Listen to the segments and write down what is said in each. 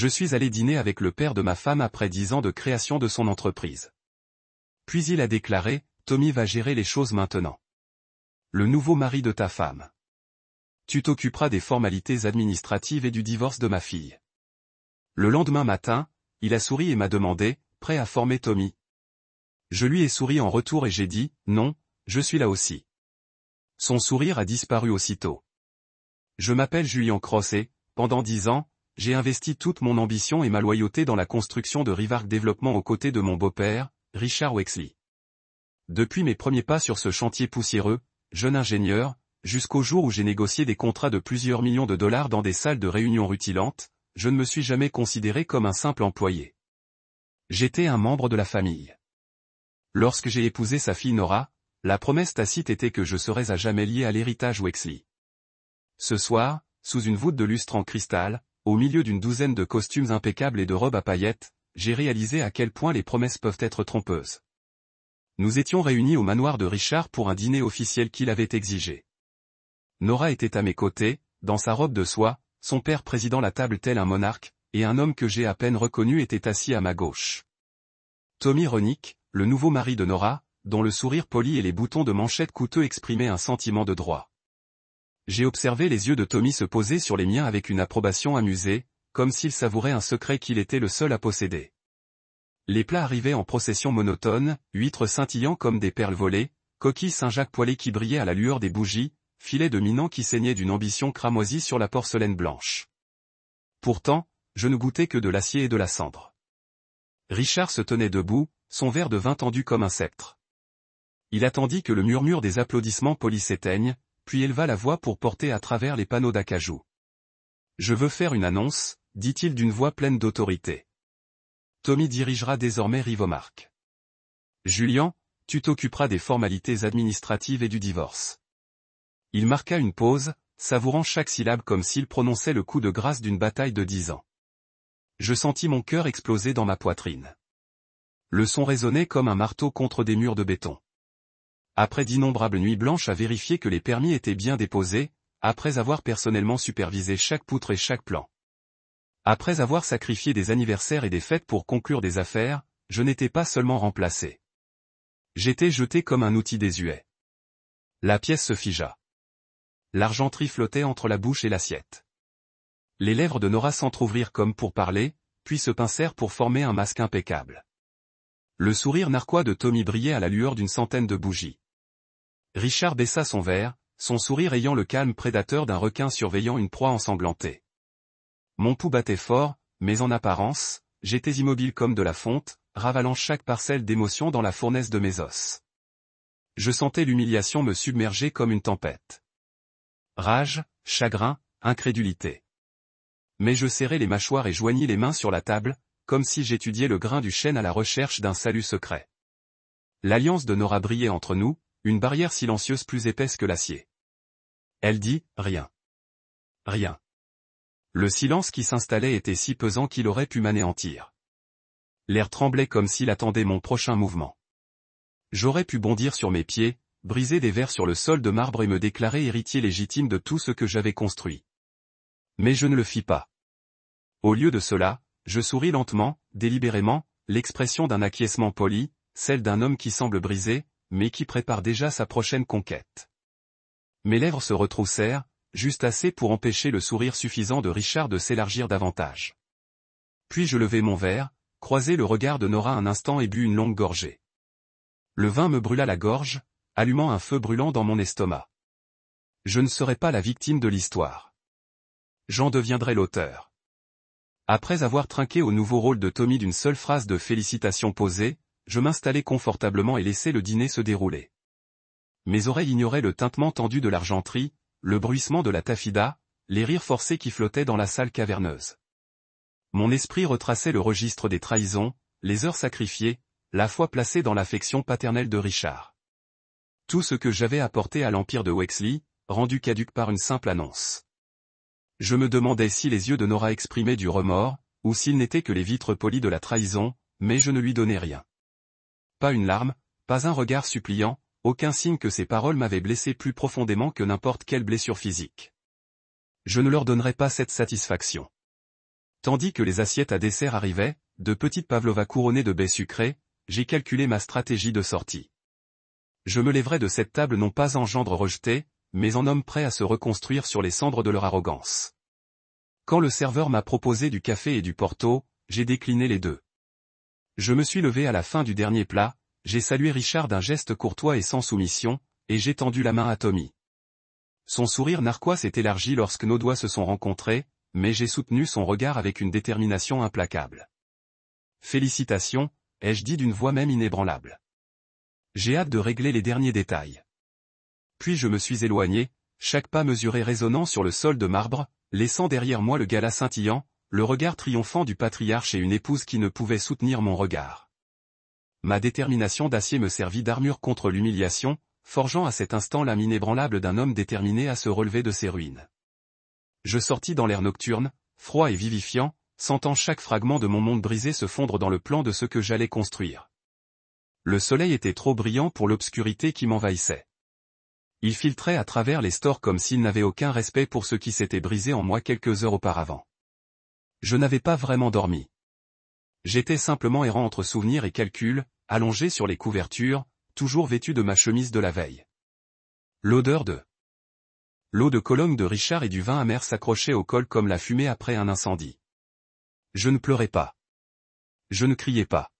Je suis allé dîner avec le père de ma femme après 10 ans de création de son entreprise. Puis il a déclaré, Tommy va gérer les choses maintenant. Le nouveau mari de ta femme. Tu t'occuperas des formalités administratives et du divorce de ma fille. Le lendemain matin, il a souri et m'a demandé, prêt à former Tommy. Je lui ai souri en retour et j'ai dit, non, je suis là aussi. Son sourire a disparu aussitôt. Je m'appelle Julien Cross et, pendant 10 ans, j'ai investi toute mon ambition et ma loyauté dans la construction de Rivark Développement aux côtés de mon beau-père, Richard Wexley. Depuis mes premiers pas sur ce chantier poussiéreux, jeune ingénieur, jusqu'au jour où j'ai négocié des contrats de plusieurs millions de dollars dans des salles de réunion rutilantes, je ne me suis jamais considéré comme un simple employé. J'étais un membre de la famille. Lorsque j'ai épousé sa fille Nora, la promesse tacite était que je serais à jamais lié à l'héritage Wexley. Ce soir, sous une voûte de lustre en cristal, au milieu d'une douzaine de costumes impeccables et de robes à paillettes, j'ai réalisé à quel point les promesses peuvent être trompeuses. Nous étions réunis au manoir de Richard pour un dîner officiel qu'il avait exigé. Nora était à mes côtés, dans sa robe de soie, son père présidant la table tel un monarque, et un homme que j'ai à peine reconnu était assis à ma gauche. Tommy Ronick, le nouveau mari de Nora, dont le sourire poli et les boutons de manchette coûteux exprimaient un sentiment de droit. J'ai observé les yeux de Tommy se poser sur les miens avec une approbation amusée, comme s'il savourait un secret qu'il était le seul à posséder. Les plats arrivaient en procession monotone, huîtres scintillant comme des perles volées, coquilles Saint-Jacques poêlées qui brillaient à la lueur des bougies, filets de Minan qui saignaient d'une ambition cramoisie sur la porcelaine blanche. Pourtant, je ne goûtais que de l'acier et de la cendre. Richard se tenait debout, son verre de vin tendu comme un sceptre. Il attendit que le murmure des applaudissements polis s'éteigne, puis éleva la voix pour porter à travers les panneaux d'acajou. « Je veux faire une annonce, dit-il d'une voix pleine d'autorité. Tommy dirigera désormais Rivomark. Julien, tu t'occuperas des formalités administratives et du divorce. » Il marqua une pause, savourant chaque syllabe comme s'il prononçait le coup de grâce d'une bataille de 10 ans. Je sentis mon cœur exploser dans ma poitrine. Le son résonnait comme un marteau contre des murs de béton. Après d'innombrables nuits blanches à vérifier que les permis étaient bien déposés, après avoir personnellement supervisé chaque poutre et chaque plan. Après avoir sacrifié des anniversaires et des fêtes pour conclure des affaires, je n'étais pas seulement remplacé. J'étais jeté comme un outil désuet. La pièce se figea. L'argenterie flottait entre la bouche et l'assiette. Les lèvres de Nora s'entr'ouvrirent comme pour parler, puis se pincèrent pour former un masque impeccable. Le sourire narquois de Tommy brillait à la lueur d'une centaine de bougies. Richard baissa son verre, son sourire ayant le calme prédateur d'un requin surveillant une proie ensanglantée. Mon pouls battait fort, mais en apparence, j'étais immobile comme de la fonte, ravalant chaque parcelle d'émotion dans la fournaise de mes os. Je sentais l'humiliation me submerger comme une tempête. Rage, chagrin, incrédulité. Mais je serrai les mâchoires et joignis les mains sur la table, comme si j'étudiais le grain du chêne à la recherche d'un salut secret. L'alliance de Nora brillait entre nous, une barrière silencieuse plus épaisse que l'acier. Elle dit, rien. Rien. Le silence qui s'installait était si pesant qu'il aurait pu m'anéantir. L'air tremblait comme s'il attendait mon prochain mouvement. J'aurais pu bondir sur mes pieds, briser des verres sur le sol de marbre et me déclarer héritier légitime de tout ce que j'avais construit. Mais je ne le fis pas. Au lieu de cela, je souris lentement, délibérément, l'expression d'un acquiescement poli, celle d'un homme qui semble brisé, mais qui prépare déjà sa prochaine conquête. Mes lèvres se retroussèrent, juste assez pour empêcher le sourire suffisant de Richard de s'élargir davantage. Puis je levai mon verre, croisai le regard de Nora un instant et bus une longue gorgée. Le vin me brûla la gorge, allumant un feu brûlant dans mon estomac. Je ne serai pas la victime de l'histoire. J'en deviendrai l'auteur. Après avoir trinqué au nouveau rôle de Tommy d'une seule phrase de félicitations posée, je m'installai confortablement et laissai le dîner se dérouler. Mes oreilles ignoraient le tintement tendu de l'argenterie, le bruissement de la taffida, les rires forcés qui flottaient dans la salle caverneuse. Mon esprit retraçait le registre des trahisons, les heures sacrifiées, la foi placée dans l'affection paternelle de Richard. Tout ce que j'avais apporté à l'empire de Wexley, rendu caduc par une simple annonce. Je me demandais si les yeux de Nora exprimaient du remords, ou s'ils n'étaient que les vitres polies de la trahison, mais je ne lui donnais rien. Pas une larme, pas un regard suppliant, aucun signe que ces paroles m'avaient blessé plus profondément que n'importe quelle blessure physique. Je ne leur donnerais pas cette satisfaction. Tandis que les assiettes à dessert arrivaient, de petites pavlovas couronnées de baies sucrées, j'ai calculé ma stratégie de sortie. Je me lèverai de cette table non pas en gendre rejeté, mais en homme prêt à se reconstruire sur les cendres de leur arrogance. Quand le serveur m'a proposé du café et du porto, j'ai décliné les deux. Je me suis levé à la fin du dernier plat, j'ai salué Richard d'un geste courtois et sans soumission, et j'ai tendu la main à Tommy. Son sourire narquois s'est élargi lorsque nos doigts se sont rencontrés, mais j'ai soutenu son regard avec une détermination implacable. Félicitations, ai-je dit d'une voix même inébranlable. J'ai hâte de régler les derniers détails. Puis je me suis éloigné, chaque pas mesuré résonnant sur le sol de marbre, laissant derrière moi le gala scintillant, le regard triomphant du patriarche et une épouse qui ne pouvait soutenir mon regard. Ma détermination d'acier me servit d'armure contre l'humiliation, forgeant à cet instant l'âme inébranlable d'un homme déterminé à se relever de ses ruines. Je sortis dans l'air nocturne, froid et vivifiant, sentant chaque fragment de mon monde brisé se fondre dans le plan de ce que j'allais construire. Le soleil était trop brillant pour l'obscurité qui m'envahissait. Il filtrait à travers les stores comme s'il n'avait aucun respect pour ce qui s'était brisé en moi quelques heures auparavant. Je n'avais pas vraiment dormi. J'étais simplement errant entre souvenirs et calculs, allongé sur les couvertures, toujours vêtu de ma chemise de la veille. L'odeur de l'eau de Cologne de Richard et du vin amer s'accrochait au col comme la fumée après un incendie. Je ne pleurais pas. Je ne criais pas.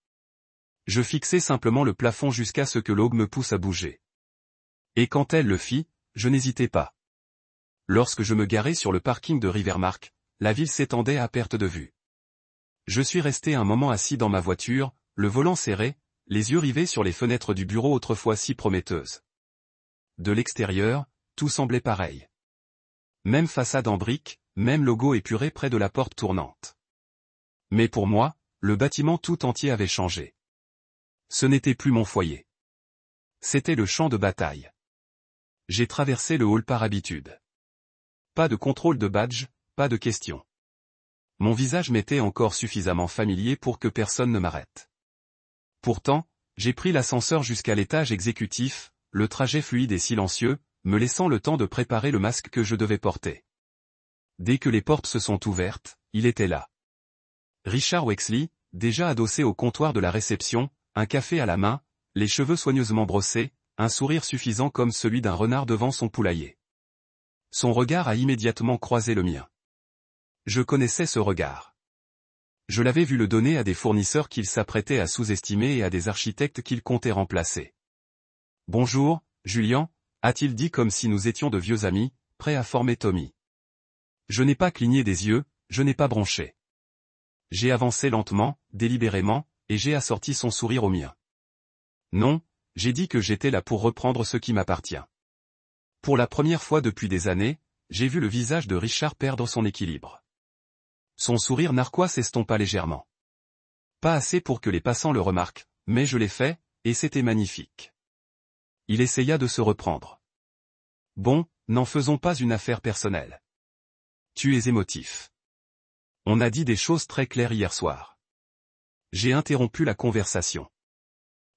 Je fixais simplement le plafond jusqu'à ce que l'aube me pousse à bouger. Et quand elle le fit, je n'hésitais pas. Lorsque je me garai sur le parking de Rivermark, la ville s'étendait à perte de vue. Je suis resté un moment assis dans ma voiture, le volant serré, les yeux rivés sur les fenêtres du bureau autrefois si prometteuses. De l'extérieur, tout semblait pareil. Même façade en briques, même logo épuré près de la porte tournante. Mais pour moi, le bâtiment tout entier avait changé. Ce n'était plus mon foyer. C'était le champ de bataille. J'ai traversé le hall par habitude. Pas de contrôle de badge, pas de questions. Mon visage m'était encore suffisamment familier pour que personne ne m'arrête. Pourtant, j'ai pris l'ascenseur jusqu'à l'étage exécutif, le trajet fluide et silencieux, me laissant le temps de préparer le masque que je devais porter. Dès que les portes se sont ouvertes, il était là. Richard Wexley, déjà adossé au comptoir de la réception, un café à la main, les cheveux soigneusement brossés, un sourire suffisant comme celui d'un renard devant son poulailler. Son regard a immédiatement croisé le mien. Je connaissais ce regard. Je l'avais vu le donner à des fournisseurs qu'il s'apprêtait à sous-estimer et à des architectes qu'il comptait remplacer. « Bonjour, Julien », a-t-il dit comme si nous étions de vieux amis, prêts à former Tommy. Je n'ai pas cligné des yeux, je n'ai pas bronché. J'ai avancé lentement, délibérément, et j'ai assorti son sourire au mien. Non, j'ai dit que j'étais là pour reprendre ce qui m'appartient. Pour la première fois depuis des années, j'ai vu le visage de Richard perdre son équilibre. Son sourire narquois s'estompa légèrement. Pas assez pour que les passants le remarquent, mais je l'ai fait, et c'était magnifique. Il essaya de se reprendre. Bon, n'en faisons pas une affaire personnelle. Tu es émotif. On a dit des choses très claires hier soir. J'ai interrompu la conversation.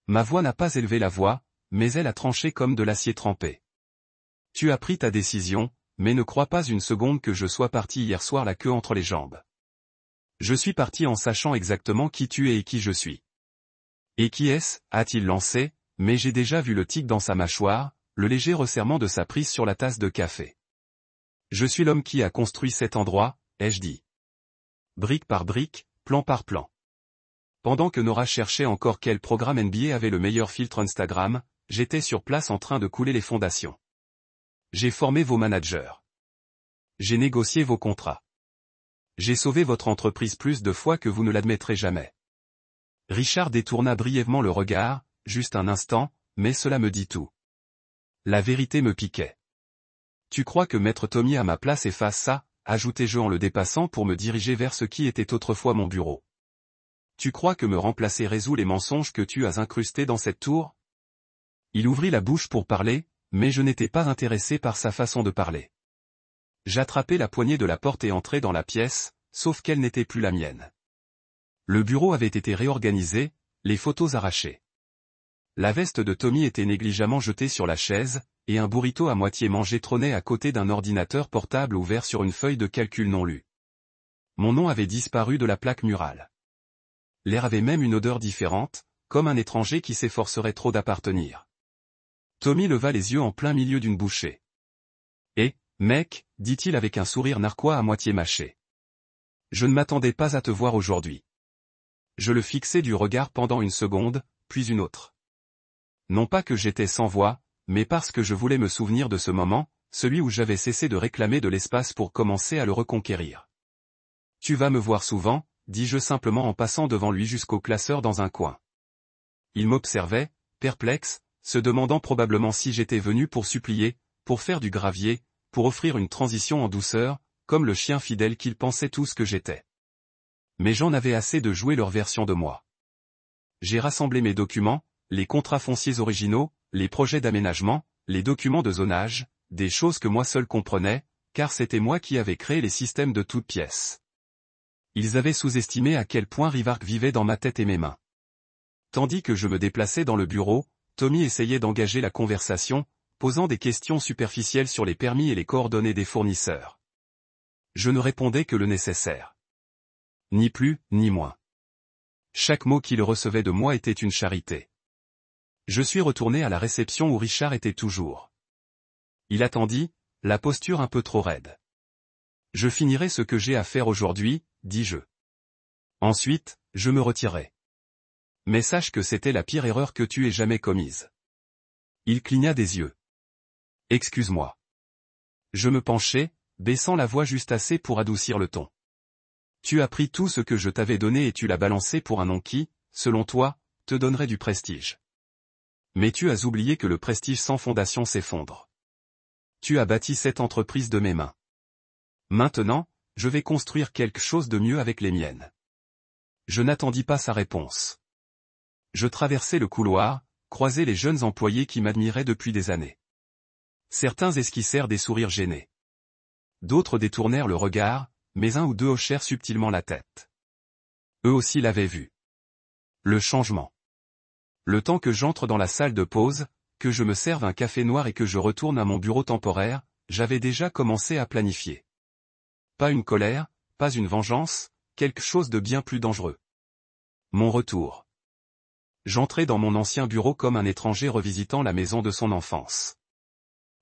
Ma voix n'a pas élevé la voix, mais elle a tranché comme de l'acier trempé. Tu as pris ta décision, mais ne crois pas une seconde que je sois parti hier soir la queue entre les jambes. Je suis parti en sachant exactement qui tu es et qui je suis. Et qui est-ce, a-t-il lancé, mais j'ai déjà vu le tic dans sa mâchoire, le léger resserrement de sa prise sur la tasse de café. Je suis l'homme qui a construit cet endroit, ai-je dit. Brique par brique, plan par plan. Pendant que Nora cherchait encore quel programme NBA avait le meilleur filtre Instagram, j'étais sur place en train de couler les fondations. J'ai formé vos managers. J'ai négocié vos contrats. J'ai sauvé votre entreprise plus de fois que vous ne l'admettrez jamais. Richard détourna brièvement le regard, juste un instant, mais cela me dit tout. La vérité me piquait. Tu crois que mettre Tommy à ma place efface ça, ajoutai-je en le dépassant pour me diriger vers ce qui était autrefois mon bureau. Tu crois que me remplacer résout les mensonges que tu as incrustés dans cette tour? Il ouvrit la bouche pour parler, mais je n'étais pas intéressé par sa façon de parler. J'attrapai la poignée de la porte et entrai dans la pièce, sauf qu'elle n'était plus la mienne. Le bureau avait été réorganisé, les photos arrachées. La veste de Tommy était négligemment jetée sur la chaise, et un burrito à moitié mangé trônait à côté d'un ordinateur portable ouvert sur une feuille de calcul non lue. Mon nom avait disparu de la plaque murale. L'air avait même une odeur différente, comme un étranger qui s'efforcerait trop d'appartenir. Tommy leva les yeux en plein milieu d'une bouchée. « Eh, mec, dit-il avec un sourire narquois à moitié mâché. Je ne m'attendais pas à te voir aujourd'hui. Je le fixai du regard pendant une seconde, puis une autre. Non pas que j'étais sans voix, mais parce que je voulais me souvenir de ce moment, celui où j'avais cessé de réclamer de l'espace pour commencer à le reconquérir. Tu vas me voir souvent, dis-je simplement en passant devant lui jusqu'au classeur dans un coin. Il m'observait, perplexe, se demandant probablement si j'étais venu pour supplier, pour faire du gravier, pour offrir une transition en douceur, comme le chien fidèle qu'il pensait tous que j'étais. Mais j'en avais assez de jouer leur version de moi. J'ai rassemblé mes documents, les contrats fonciers originaux, les projets d'aménagement, les documents de zonage, des choses que moi seul comprenais, car c'était moi qui avais créé les systèmes de toutes pièces. Ils avaient sous-estimé à quel point Rivark vivait dans ma tête et mes mains. Tandis que je me déplaçais dans le bureau, Tommy essayait d'engager la conversation, posant des questions superficielles sur les permis et les coordonnées des fournisseurs. Je ne répondais que le nécessaire. Ni plus, ni moins. Chaque mot qu'il recevait de moi était une charité. Je suis retourné à la réception où Richard était toujours. Il attendit, la posture un peu trop raide. Je finirai ce que j'ai à faire aujourd'hui, dis-je. Ensuite, je me retirai. Mais sache que c'était la pire erreur que tu aies jamais commise. Il cligna des yeux. Excuse-moi. Je me penchai, baissant la voix juste assez pour adoucir le ton. Tu as pris tout ce que je t'avais donné et tu l'as balancé pour un nom qui, selon toi, te donnerait du prestige. Mais tu as oublié que le prestige sans fondation s'effondre. Tu as bâti cette entreprise de mes mains. Maintenant, je vais construire quelque chose de mieux avec les miennes. Je n'attendis pas sa réponse. Je traversai le couloir, croisai les jeunes employés qui m'admiraient depuis des années. Certains esquissèrent des sourires gênés. D'autres détournèrent le regard, mais un ou deux hochèrent subtilement la tête. Eux aussi l'avaient vu. Le changement. Le temps que j'entre dans la salle de pause, que je me serve un café noir et que je retourne à mon bureau temporaire, j'avais déjà commencé à planifier. Pas une colère, pas une vengeance, quelque chose de bien plus dangereux. Mon retour. J'entrai dans mon ancien bureau comme un étranger revisitant la maison de son enfance.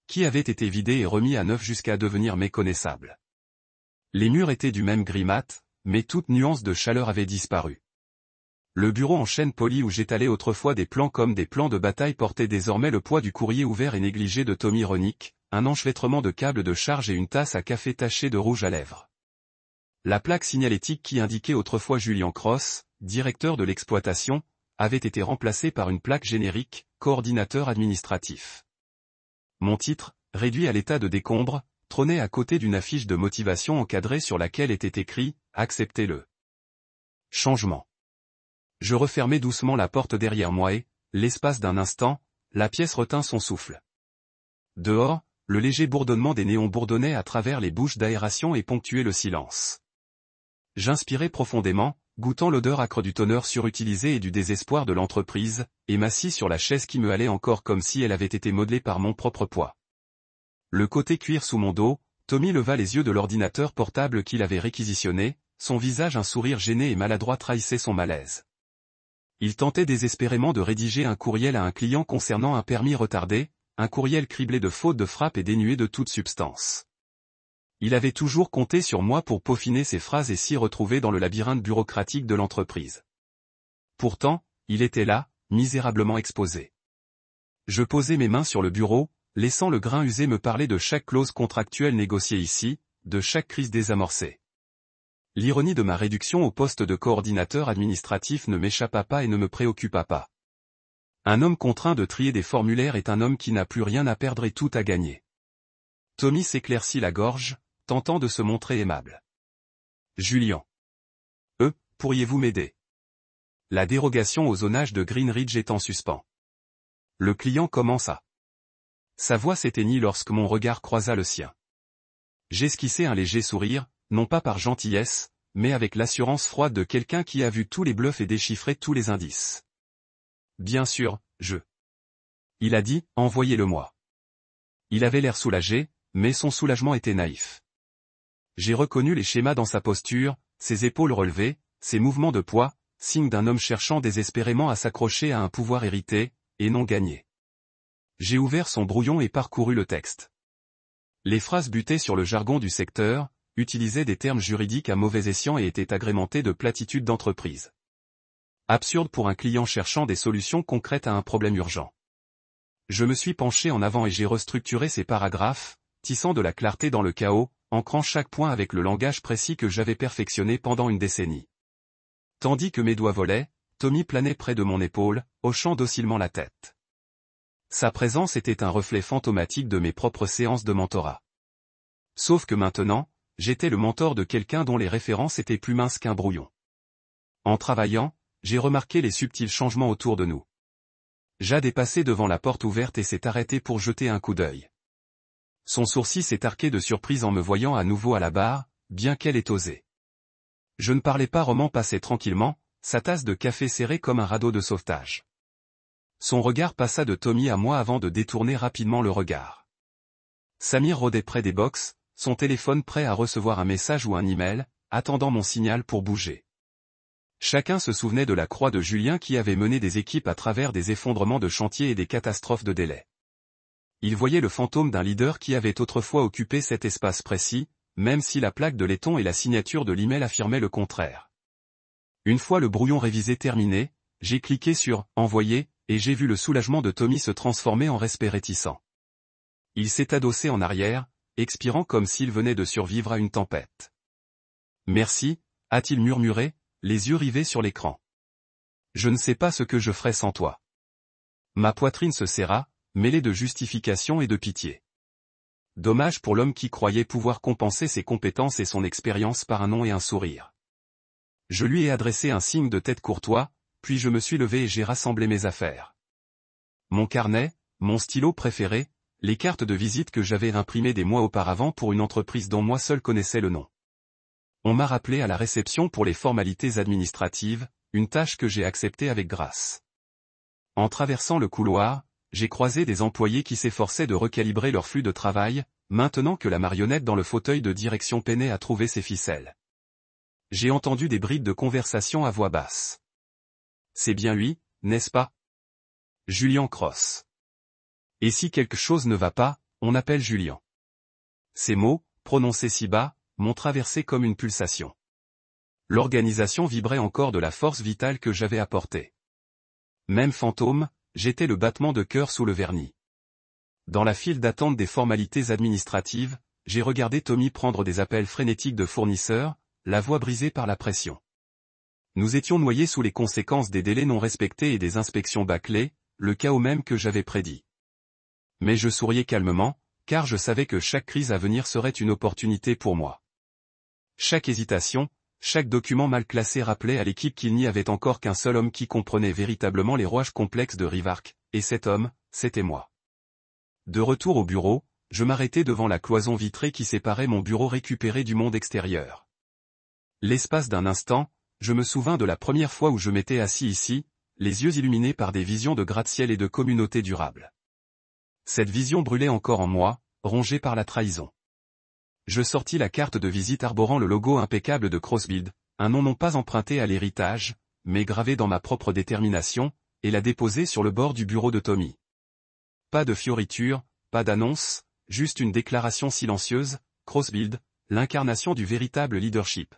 Qui avait été vidé et remis à neuf jusqu'à devenir méconnaissable. Les murs étaient du même gris mat, mais toute nuance de chaleur avait disparu. Le bureau en chêne poli où j'étalais autrefois des plans comme des plans de bataille portait désormais le poids du courrier ouvert et négligé de Tommy Ronick, un enchevêtrement de câbles de charge et une tasse à café tachée de rouge à lèvres. La plaque signalétique qui indiquait autrefois Julian Cross, directeur de l'exploitation, avait été remplacée par une plaque générique, coordinateur administratif. Mon titre, réduit à l'état de décombre, trônait à côté d'une affiche de motivation encadrée sur laquelle était écrit « Acceptez-le ». Changement. Je refermai doucement la porte derrière moi et, l'espace d'un instant, la pièce retint son souffle. Dehors, le léger bourdonnement des néons bourdonnait à travers les bouches d'aération et ponctuait le silence. J'inspirai profondément, goûtant l'odeur âcre du toner surutilisé et du désespoir de l'entreprise, et m'assis sur la chaise qui me allait encore comme si elle avait été modelée par mon propre poids. Le côté cuir sous mon dos, Tommy leva les yeux de l'ordinateur portable qu'il avait réquisitionné, son visage un sourire gêné et maladroit trahissait son malaise. Il tentait désespérément de rédiger un courriel à un client concernant un permis retardé, un courriel criblé de fautes de frappe et dénué de toute substance. Il avait toujours compté sur moi pour peaufiner ses phrases et s'y retrouver dans le labyrinthe bureaucratique de l'entreprise. Pourtant, il était là, misérablement exposé. Je posai mes mains sur le bureau, laissant le grain usé me parler de chaque clause contractuelle négociée ici, de chaque crise désamorcée. L'ironie de ma réduction au poste de coordinateur administratif ne m'échappa pas et ne me préoccupa pas. Un homme contraint de trier des formulaires est un homme qui n'a plus rien à perdre et tout à gagner. Tommy s'éclaircit la gorge, tentant de se montrer aimable. Julian. Pourriez-vous m'aider? La dérogation au zonage de Greenridge est en suspens. Le client commença. Sa voix s'éteignit lorsque mon regard croisa le sien. J'esquissai un léger sourire, non pas par gentillesse, mais avec l'assurance froide de quelqu'un qui a vu tous les bluffs et déchiffré tous les indices. Bien sûr, Il a dit, envoyez-le-moi. Il avait l'air soulagé, mais son soulagement était naïf. J'ai reconnu les schémas dans sa posture, ses épaules relevées, ses mouvements de poids, signe d'un homme cherchant désespérément à s'accrocher à un pouvoir hérité, et non gagné. J'ai ouvert son brouillon et parcouru le texte. Les phrases butaient sur le jargon du secteur, utilisaient des termes juridiques à mauvais escient et étaient agrémentées de platitudes d'entreprise. Absurde pour un client cherchant des solutions concrètes à un problème urgent. Je me suis penché en avant et j'ai restructuré ces paragraphes, tissant de la clarté dans le chaos, ancrant chaque point avec le langage précis que j'avais perfectionné pendant une décennie. Tandis que mes doigts volaient, Tommy planait près de mon épaule, hochant docilement la tête. Sa présence était un reflet fantomatique de mes propres séances de mentorat. Sauf que maintenant, j'étais le mentor de quelqu'un dont les références étaient plus minces qu'un brouillon. En travaillant, j'ai remarqué les subtils changements autour de nous. Jade est passé devant la porte ouverte et s'est arrêté pour jeter un coup d'œil. Son sourcil s'est arqué de surprise en me voyant à nouveau à la barre, bien qu'elle ait osé. Je ne parlais pas, Roman passait tranquillement, sa tasse de café serrée comme un radeau de sauvetage. Son regard passa de Tommy à moi avant de détourner rapidement le regard. Samir rôdait près des box, son téléphone prêt à recevoir un message ou un email, attendant mon signal pour bouger. Chacun se souvenait de la croix de Julien qui avait mené des équipes à travers des effondrements de chantier et des catastrophes de délai. Il voyait le fantôme d'un leader qui avait autrefois occupé cet espace précis, même si la plaque de laiton et la signature de l'email affirmaient le contraire. Une fois le brouillon révisé terminé, j'ai cliqué sur « Envoyer » et j'ai vu le soulagement de Tommy se transformer en respect réticent. Il s'est adossé en arrière, expirant comme s'il venait de survivre à une tempête. « Merci » a-t-il murmuré, les yeux rivés sur l'écran. « Je ne sais pas ce que je ferais sans toi. » Ma poitrine se serra, mêlée de justification et de pitié. Dommage pour l'homme qui croyait pouvoir compenser ses compétences et son expérience par un nom et un sourire. Je lui ai adressé un signe de tête courtois, puis je me suis levé et j'ai rassemblé mes affaires. Mon carnet, mon stylo préféré, les cartes de visite que j'avais imprimées des mois auparavant pour une entreprise dont moi seul connaissais le nom. On m'a rappelé à la réception pour les formalités administratives, une tâche que j'ai acceptée avec grâce. En traversant le couloir, j'ai croisé des employés qui s'efforçaient de recalibrer leur flux de travail, maintenant que la marionnette dans le fauteuil de direction peinait à trouver ses ficelles. J'ai entendu des bribes de conversation à voix basse. C'est bien lui, n'est-ce pas? Julien Cross. Et si quelque chose ne va pas, on appelle Julien. Ces mots, prononcés si bas, m'ont traversé comme une pulsation. L'organisation vibrait encore de la force vitale que j'avais apportée. Même fantôme, j'étais le battement de cœur sous le vernis. Dans la file d'attente des formalités administratives, j'ai regardé Tommy prendre des appels frénétiques de fournisseurs, la voix brisée par la pression. Nous étions noyés sous les conséquences des délais non respectés et des inspections bâclées, le chaos même que j'avais prédit. Mais je souriais calmement, car je savais que chaque crise à venir serait une opportunité pour moi. Chaque hésitation, chaque document mal classé rappelait à l'équipe qu'il n'y avait encore qu'un seul homme qui comprenait véritablement les rouages complexes de Rivark, et cet homme, c'était moi. De retour au bureau, je m'arrêtai devant la cloison vitrée qui séparait mon bureau récupéré du monde extérieur. L'espace d'un instant, je me souvins de la première fois où je m'étais assis ici, les yeux illuminés par des visions de gratte-ciel et de communauté durable. Cette vision brûlait encore en moi, rongée par la trahison. Je sortis la carte de visite arborant le logo impeccable de Crossbuild, un nom non pas emprunté à l'héritage, mais gravé dans ma propre détermination, et la déposai sur le bord du bureau de Tommy. Pas de fioriture, pas d'annonce, juste une déclaration silencieuse, Crossbuild, l'incarnation du véritable leadership.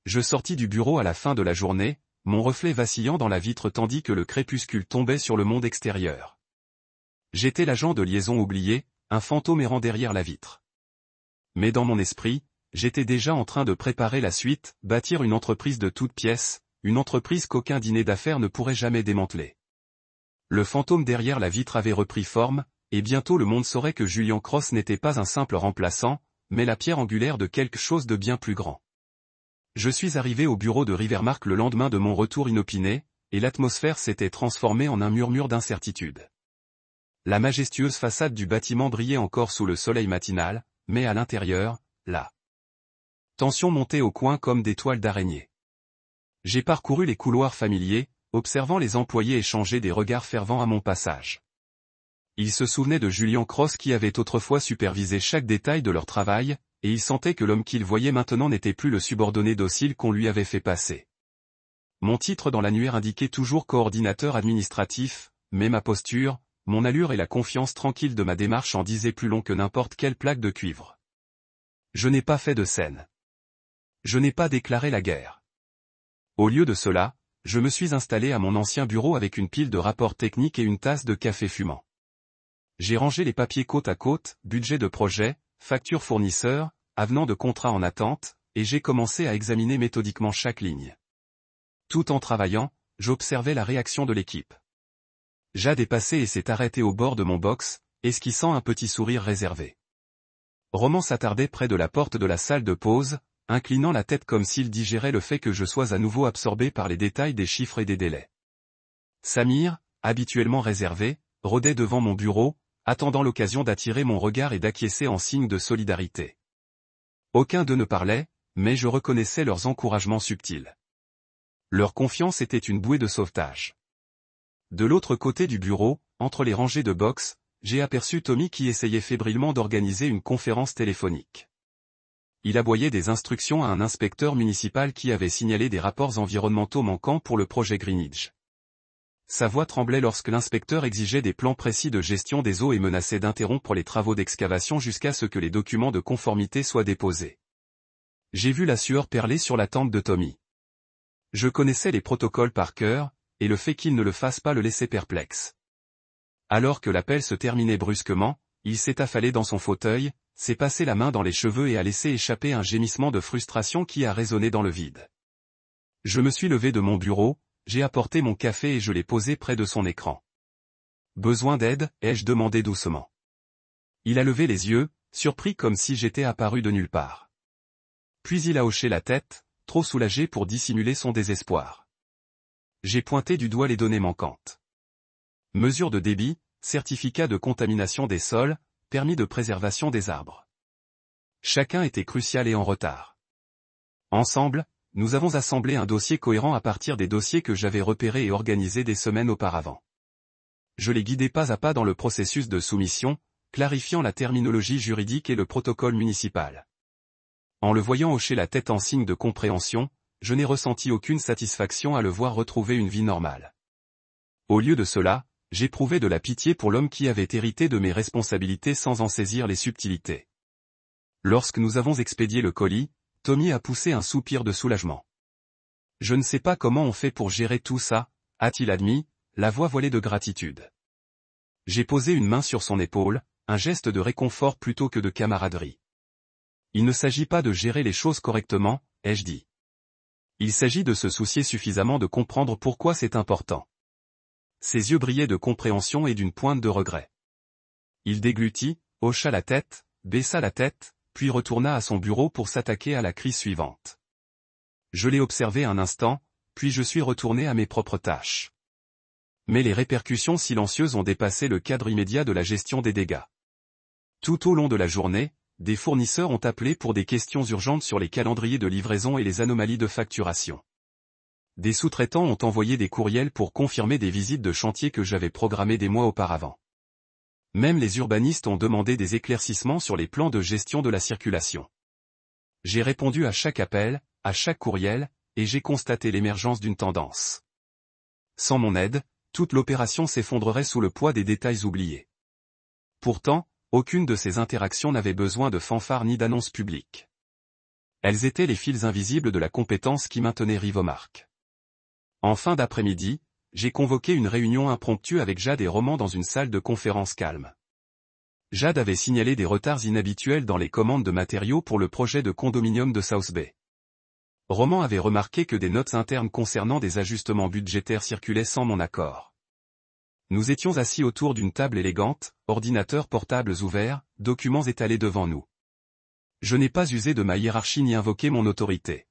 Je sortis du bureau à la fin de la journée, mon reflet vacillant dans la vitre tandis que le crépuscule tombait sur le monde extérieur. J'étais l'agent de liaison oublié, un fantôme errant derrière la vitre. Mais dans mon esprit, j'étais déjà en train de préparer la suite, bâtir une entreprise de toutes pièces, une entreprise qu'aucun dîner d'affaires ne pourrait jamais démanteler. Le fantôme derrière la vitre avait repris forme, et bientôt le monde saurait que Julien Cross n'était pas un simple remplaçant, mais la pierre angulaire de quelque chose de bien plus grand. Je suis arrivé au bureau de Rivermark le lendemain de mon retour inopiné, et l'atmosphère s'était transformée en un murmure d'incertitude. La majestueuse façade du bâtiment brillait encore sous le soleil matinal, mais à l'intérieur, la tension montait au coin comme des toiles d'araignée. J'ai parcouru les couloirs familiers, observant les employés échanger des regards fervents à mon passage. Ils se souvenaient de Julien Cross qui avait autrefois supervisé chaque détail de leur travail, et il sentait que l'homme qu'il voyait maintenant n'était plus le subordonné docile qu'on lui avait fait passer. Mon titre dans l'annuaire indiquait toujours coordinateur administratif, mais ma posture, mon allure et la confiance tranquille de ma démarche en disaient plus long que n'importe quelle plaque de cuivre. Je n'ai pas fait de scène. Je n'ai pas déclaré la guerre. Au lieu de cela, je me suis installé à mon ancien bureau avec une pile de rapports techniques et une tasse de café fumant. J'ai rangé les papiers côte à côte, budget de projet, factures fournisseurs, avenants de contrats en attente, et j'ai commencé à examiner méthodiquement chaque ligne. Tout en travaillant, j'observais la réaction de l'équipe. Jade est passé et s'est arrêté au bord de mon box, esquissant un petit sourire réservé. Roman s'attardait près de la porte de la salle de pause, inclinant la tête comme s'il digérait le fait que je sois à nouveau absorbé par les détails des chiffres et des délais. Samir, habituellement réservé, rôdait devant mon bureau, attendant l'occasion d'attirer mon regard et d'acquiescer en signe de solidarité. Aucun d'eux ne parlait, mais je reconnaissais leurs encouragements subtils. Leur confiance était une bouée de sauvetage. De l'autre côté du bureau, entre les rangées de box, j'ai aperçu Tommy qui essayait fébrilement d'organiser une conférence téléphonique. Il aboyait des instructions à un inspecteur municipal qui avait signalé des rapports environnementaux manquants pour le projet Greenidge. Sa voix tremblait lorsque l'inspecteur exigeait des plans précis de gestion des eaux et menaçait d'interrompre les travaux d'excavation jusqu'à ce que les documents de conformité soient déposés. J'ai vu la sueur perler sur la tempe de Tommy. Je connaissais les protocoles par cœur, et le fait qu'il ne le fasse pas le laissait perplexe. Alors que l'appel se terminait brusquement, il s'est affalé dans son fauteuil, s'est passé la main dans les cheveux et a laissé échapper un gémissement de frustration qui a résonné dans le vide. Je me suis levé de mon bureau, j'ai apporté mon café et je l'ai posé près de son écran. « Besoin d'aide ?» ai-je demandé doucement. Il a levé les yeux, surpris comme si j'étais apparu de nulle part. Puis il a hoché la tête, trop soulagé pour dissimuler son désespoir. J'ai pointé du doigt les données manquantes. Mesure de débit, certificat de contamination des sols, permis de préservation des arbres. Chacun était crucial et en retard. Ensemble, nous avons assemblé un dossier cohérent à partir des dossiers que j'avais repérés et organisés des semaines auparavant. Je les guidais pas à pas dans le processus de soumission, clarifiant la terminologie juridique et le protocole municipal. En le voyant hocher la tête en signe de compréhension, je n'ai ressenti aucune satisfaction à le voir retrouver une vie normale. Au lieu de cela, j'éprouvais de la pitié pour l'homme qui avait hérité de mes responsabilités sans en saisir les subtilités. Lorsque nous avons expédié le colis, Tommy a poussé un soupir de soulagement. « Je ne sais pas comment on fait pour gérer tout ça », a-t-il admis, la voix voilée de gratitude. J'ai posé une main sur son épaule, un geste de réconfort plutôt que de camaraderie. « Il ne s'agit pas de gérer les choses correctement », ai-je dit. Il s'agit de se soucier suffisamment de comprendre pourquoi c'est important. Ses yeux brillaient de compréhension et d'une pointe de regret. Il déglutit, hocha la tête, baissa la tête, puis retourna à son bureau pour s'attaquer à la crise suivante. Je l'ai observé un instant, puis je suis retourné à mes propres tâches. Mais les répercussions silencieuses ont dépassé le cadre immédiat de la gestion des dégâts. Tout au long de la journée, des fournisseurs ont appelé pour des questions urgentes sur les calendriers de livraison et les anomalies de facturation. Des sous-traitants ont envoyé des courriels pour confirmer des visites de chantier que j'avais programmées des mois auparavant. Même les urbanistes ont demandé des éclaircissements sur les plans de gestion de la circulation. J'ai répondu à chaque appel, à chaque courriel, et j'ai constaté l'émergence d'une tendance. Sans mon aide, toute l'opération s'effondrerait sous le poids des détails oubliés. Pourtant, aucune de ces interactions n'avait besoin de fanfares ni d'annonces publiques. Elles étaient les fils invisibles de la compétence qui maintenait Rivomark. En fin d'après-midi, j'ai convoqué une réunion impromptue avec Jade et Roman dans une salle de conférence calme. Jade avait signalé des retards inhabituels dans les commandes de matériaux pour le projet de condominium de South Bay. Roman avait remarqué que des notes internes concernant des ajustements budgétaires circulaient sans mon accord. Nous étions assis autour d'une table élégante, ordinateurs portables ouverts, documents étalés devant nous. Je n'ai pas usé de ma hiérarchie ni invoqué mon autorité.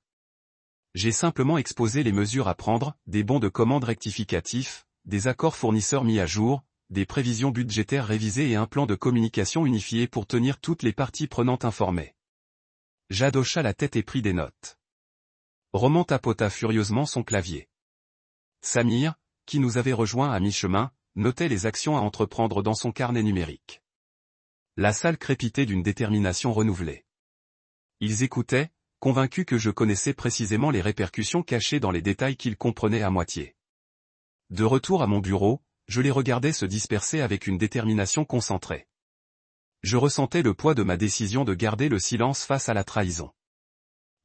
J'ai simplement exposé les mesures à prendre, des bons de commande rectificatifs, des accords fournisseurs mis à jour, des prévisions budgétaires révisées et un plan de communication unifié pour tenir toutes les parties prenantes informées. Jade hocha la tête et prit des notes. Roman tapota furieusement son clavier. Samir, qui nous avait rejoints à mi-chemin, notait les actions à entreprendre dans son carnet numérique. La salle crépitait d'une détermination renouvelée. Ils écoutaient, convaincus que je connaissais précisément les répercussions cachées dans les détails qu'ils comprenaient à moitié. De retour à mon bureau, je les regardais se disperser avec une détermination concentrée. Je ressentais le poids de ma décision de garder le silence face à la trahison.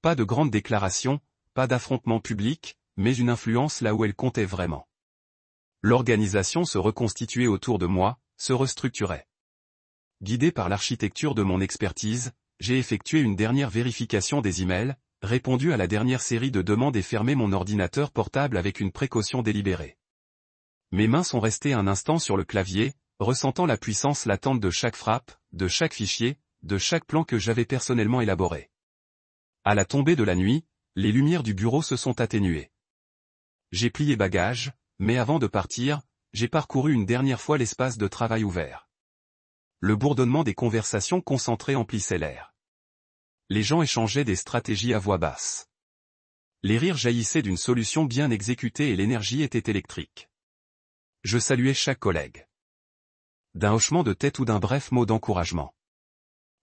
Pas de grandes déclarations, pas d'affrontement public, mais une influence là où elle comptait vraiment. L'organisation se reconstituait autour de moi, se restructurait. Guidé par l'architecture de mon expertise, j'ai effectué une dernière vérification des emails, répondu à la dernière série de demandes et fermé mon ordinateur portable avec une précaution délibérée. Mes mains sont restées un instant sur le clavier, ressentant la puissance latente de chaque frappe, de chaque fichier, de chaque plan que j'avais personnellement élaboré. À la tombée de la nuit, les lumières du bureau se sont atténuées. J'ai plié bagages, mais avant de partir, j'ai parcouru une dernière fois l'espace de travail ouvert. Le bourdonnement des conversations concentrées emplissait l'air. Les gens échangeaient des stratégies à voix basse. Les rires jaillissaient d'une solution bien exécutée et l'énergie était électrique. Je saluais chaque collègue. D'un hochement de tête ou d'un bref mot d'encouragement.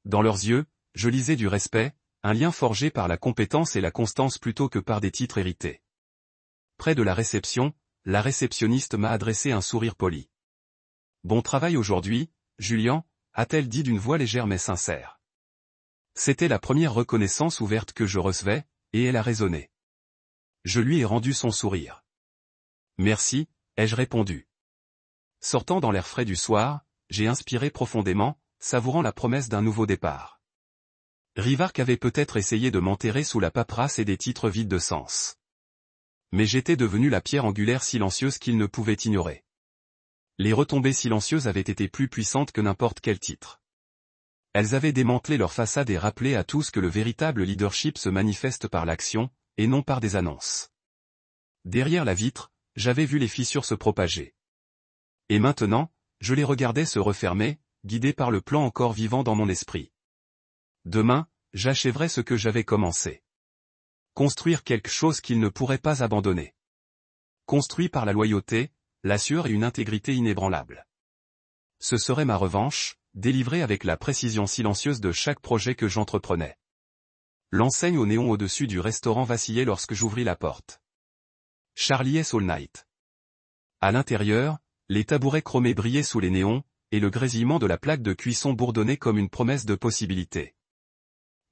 Dans leurs yeux, je lisais du respect, un lien forgé par la compétence et la constance plutôt que par des titres hérités. Près de la réception, la réceptionniste m'a adressé un sourire poli. « Bon travail aujourd'hui, Julien », a-t-elle dit d'une voix légère mais sincère. C'était la première reconnaissance ouverte que je recevais, et elle a résonné. Je lui ai rendu son sourire. « Merci », ai-je répondu. Sortant dans l'air frais du soir, j'ai inspiré profondément, savourant la promesse d'un nouveau départ. Rivarc avait peut-être essayé de m'enterrer sous la paperasse et des titres vides de sens. Mais j'étais devenu la pierre angulaire silencieuse qu'il ne pouvait ignorer. Les retombées silencieuses avaient été plus puissantes que n'importe quel titre. Elles avaient démantelé leur façade et rappelé à tous que le véritable leadership se manifeste par l'action, et non par des annonces. Derrière la vitre, j'avais vu les fissures se propager. Et maintenant, je les regardais se refermer, guidé par le plan encore vivant dans mon esprit. Demain, j'achèverai ce que j'avais commencé. Construire quelque chose qu'ils ne pourraient pas abandonner. Construit par la loyauté, la sueur et une intégrité inébranlable. Ce serait ma revanche, délivrée avec la précision silencieuse de chaque projet que j'entreprenais. L'enseigne au néon au-dessus du restaurant vacillait lorsque j'ouvris la porte. Charlie's All Night. À l'intérieur, les tabourets chromés brillaient sous les néons, et le grésillement de la plaque de cuisson bourdonnait comme une promesse de possibilité.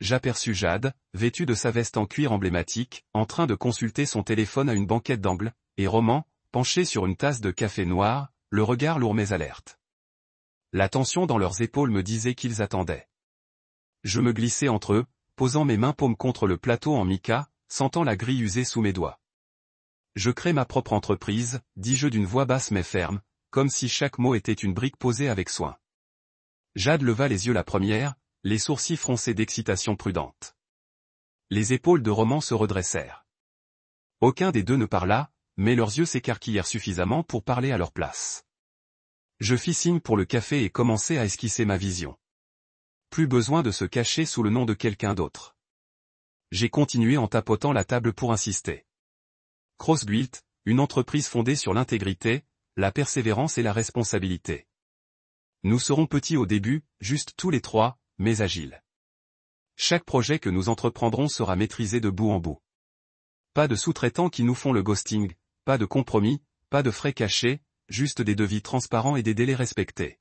J'aperçus Jade, vêtue de sa veste en cuir emblématique, en train de consulter son téléphone à une banquette d'angle, et Roman, penché sur une tasse de café noir, le regard lourd mais alerte. La tension dans leurs épaules me disait qu'ils attendaient. Je me glissai entre eux, posant mes mains paumes contre le plateau en mica, sentant la grille usée sous mes doigts. Je crée ma propre entreprise, dis-je d'une voix basse mais ferme, comme si chaque mot était une brique posée avec soin. Jade leva les yeux la première, les sourcils froncés d'excitation prudente. Les épaules de Roman se redressèrent. Aucun des deux ne parla, mais leurs yeux s'écarquillèrent suffisamment pour parler à leur place. Je fis signe pour le café et commençai à esquisser ma vision. Plus besoin de se cacher sous le nom de quelqu'un d'autre. J'ai continué en tapotant la table pour insister. Crossbuilt, une entreprise fondée sur l'intégrité, la persévérance et la responsabilité. Nous serons petits au début, juste tous les trois, mais agiles. Chaque projet que nous entreprendrons sera maîtrisé de bout en bout. Pas de sous-traitants qui nous font le ghosting, pas de compromis, pas de frais cachés, juste des devis transparents et des délais respectés.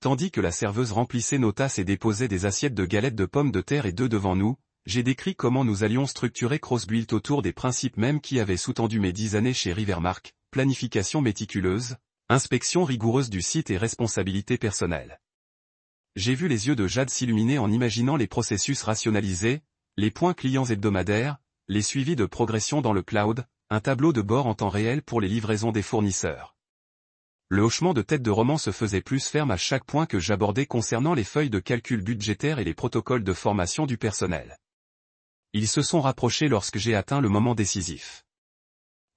Tandis que la serveuse remplissait nos tasses et déposait des assiettes de galettes de pommes de terre et d'œufs devant nous, j'ai décrit comment nous allions structurer Crossbuilt autour des principes mêmes qui avaient sous-tendu mes 10 années chez Rivermark, planification méticuleuse, inspection rigoureuse du site et responsabilité personnelle. J'ai vu les yeux de Jade s'illuminer en imaginant les processus rationalisés, les points clients hebdomadaires, les suivis de progression dans le cloud, un tableau de bord en temps réel pour les livraisons des fournisseurs. Le hochement de tête de Roman se faisait plus ferme à chaque point que j'abordais concernant les feuilles de calcul budgétaire et les protocoles de formation du personnel. Ils se sont rapprochés lorsque j'ai atteint le moment décisif.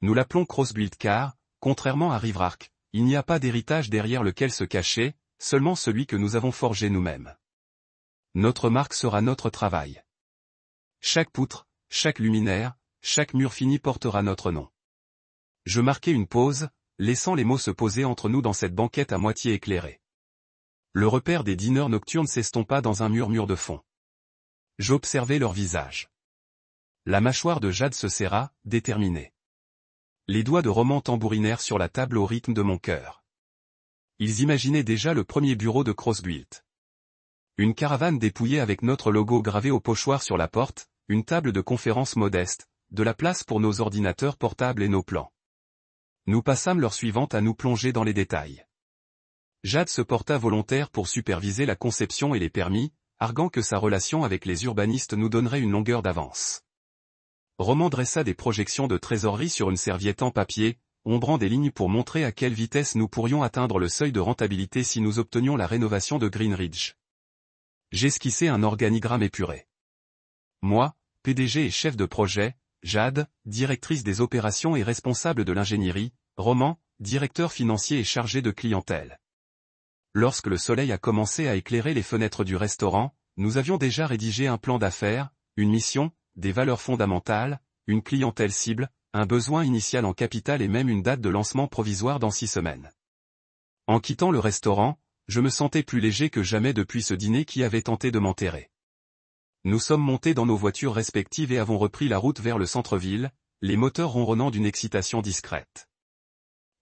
Nous l'appelons Crossbuilt car, contrairement à Rivermark, il n'y a pas d'héritage derrière lequel se cacher, seulement celui que nous avons forgé nous-mêmes. Notre marque sera notre travail. Chaque poutre, chaque luminaire, chaque mur fini portera notre nom. Je marquai une pause, laissant les mots se poser entre nous dans cette banquette à moitié éclairée. Le repère des dîners nocturnes s'estompa dans un murmure de fond. J'observais leur visage. La mâchoire de Jade se serra, déterminée. Les doigts de Roman tambourinèrent sur la table au rythme de mon cœur. Ils imaginaient déjà le premier bureau de Crossbuilt. Une caravane dépouillée avec notre logo gravé au pochoir sur la porte, une table de conférence modeste, de la place pour nos ordinateurs portables et nos plans. Nous passâmes l'heure suivante à nous plonger dans les détails. Jade se porta volontaire pour superviser la conception et les permis, arguant que sa relation avec les urbanistes nous donnerait une longueur d'avance. Roman dressa des projections de trésorerie sur une serviette en papier, ombrant des lignes pour montrer à quelle vitesse nous pourrions atteindre le seuil de rentabilité si nous obtenions la rénovation de Greenridge. J'esquissais un organigramme épuré. Moi, PDG et chef de projet, Jade, directrice des opérations et responsable de l'ingénierie, Roman, directeur financier et chargé de clientèle. Lorsque le soleil a commencé à éclairer les fenêtres du restaurant, nous avions déjà rédigé un plan d'affaires, une mission, des valeurs fondamentales, une clientèle cible, un besoin initial en capital et même une date de lancement provisoire dans 6 semaines. En quittant le restaurant, je me sentais plus léger que jamais depuis ce dîner qui avait tenté de m'enterrer. Nous sommes montés dans nos voitures respectives et avons repris la route vers le centre-ville, les moteurs ronronnant d'une excitation discrète.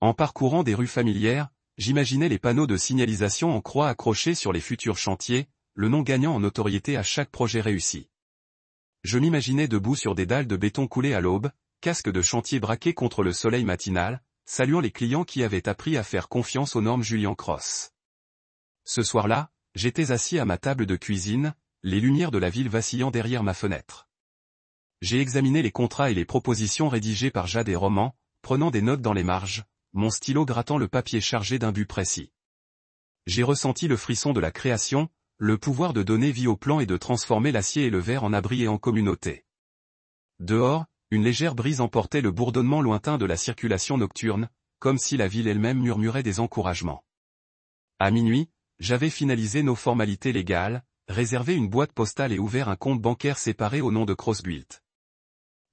En parcourant des rues familières, j'imaginais les panneaux de signalisation en croix accrochés sur les futurs chantiers, le nom gagnant en notoriété à chaque projet réussi. Je m'imaginais debout sur des dalles de béton coulées à l'aube, casque de chantier braqué contre le soleil matinal, saluant les clients qui avaient appris à faire confiance aux normes Julian Cross. Ce soir-là, j'étais assis à ma table de cuisine, les lumières de la ville vacillant derrière ma fenêtre. J'ai examiné les contrats et les propositions rédigées par Jade et Roman, prenant des notes dans les marges, mon stylo grattant le papier chargé d'un but précis. J'ai ressenti le frisson de la création, le pouvoir de donner vie au plan et de transformer l'acier et le verre en abri et en communauté. Dehors, une légère brise emportait le bourdonnement lointain de la circulation nocturne, comme si la ville elle-même murmurait des encouragements. À minuit, j'avais finalisé nos formalités légales, réservé une boîte postale et ouvert un compte bancaire séparé au nom de Crossbuilt.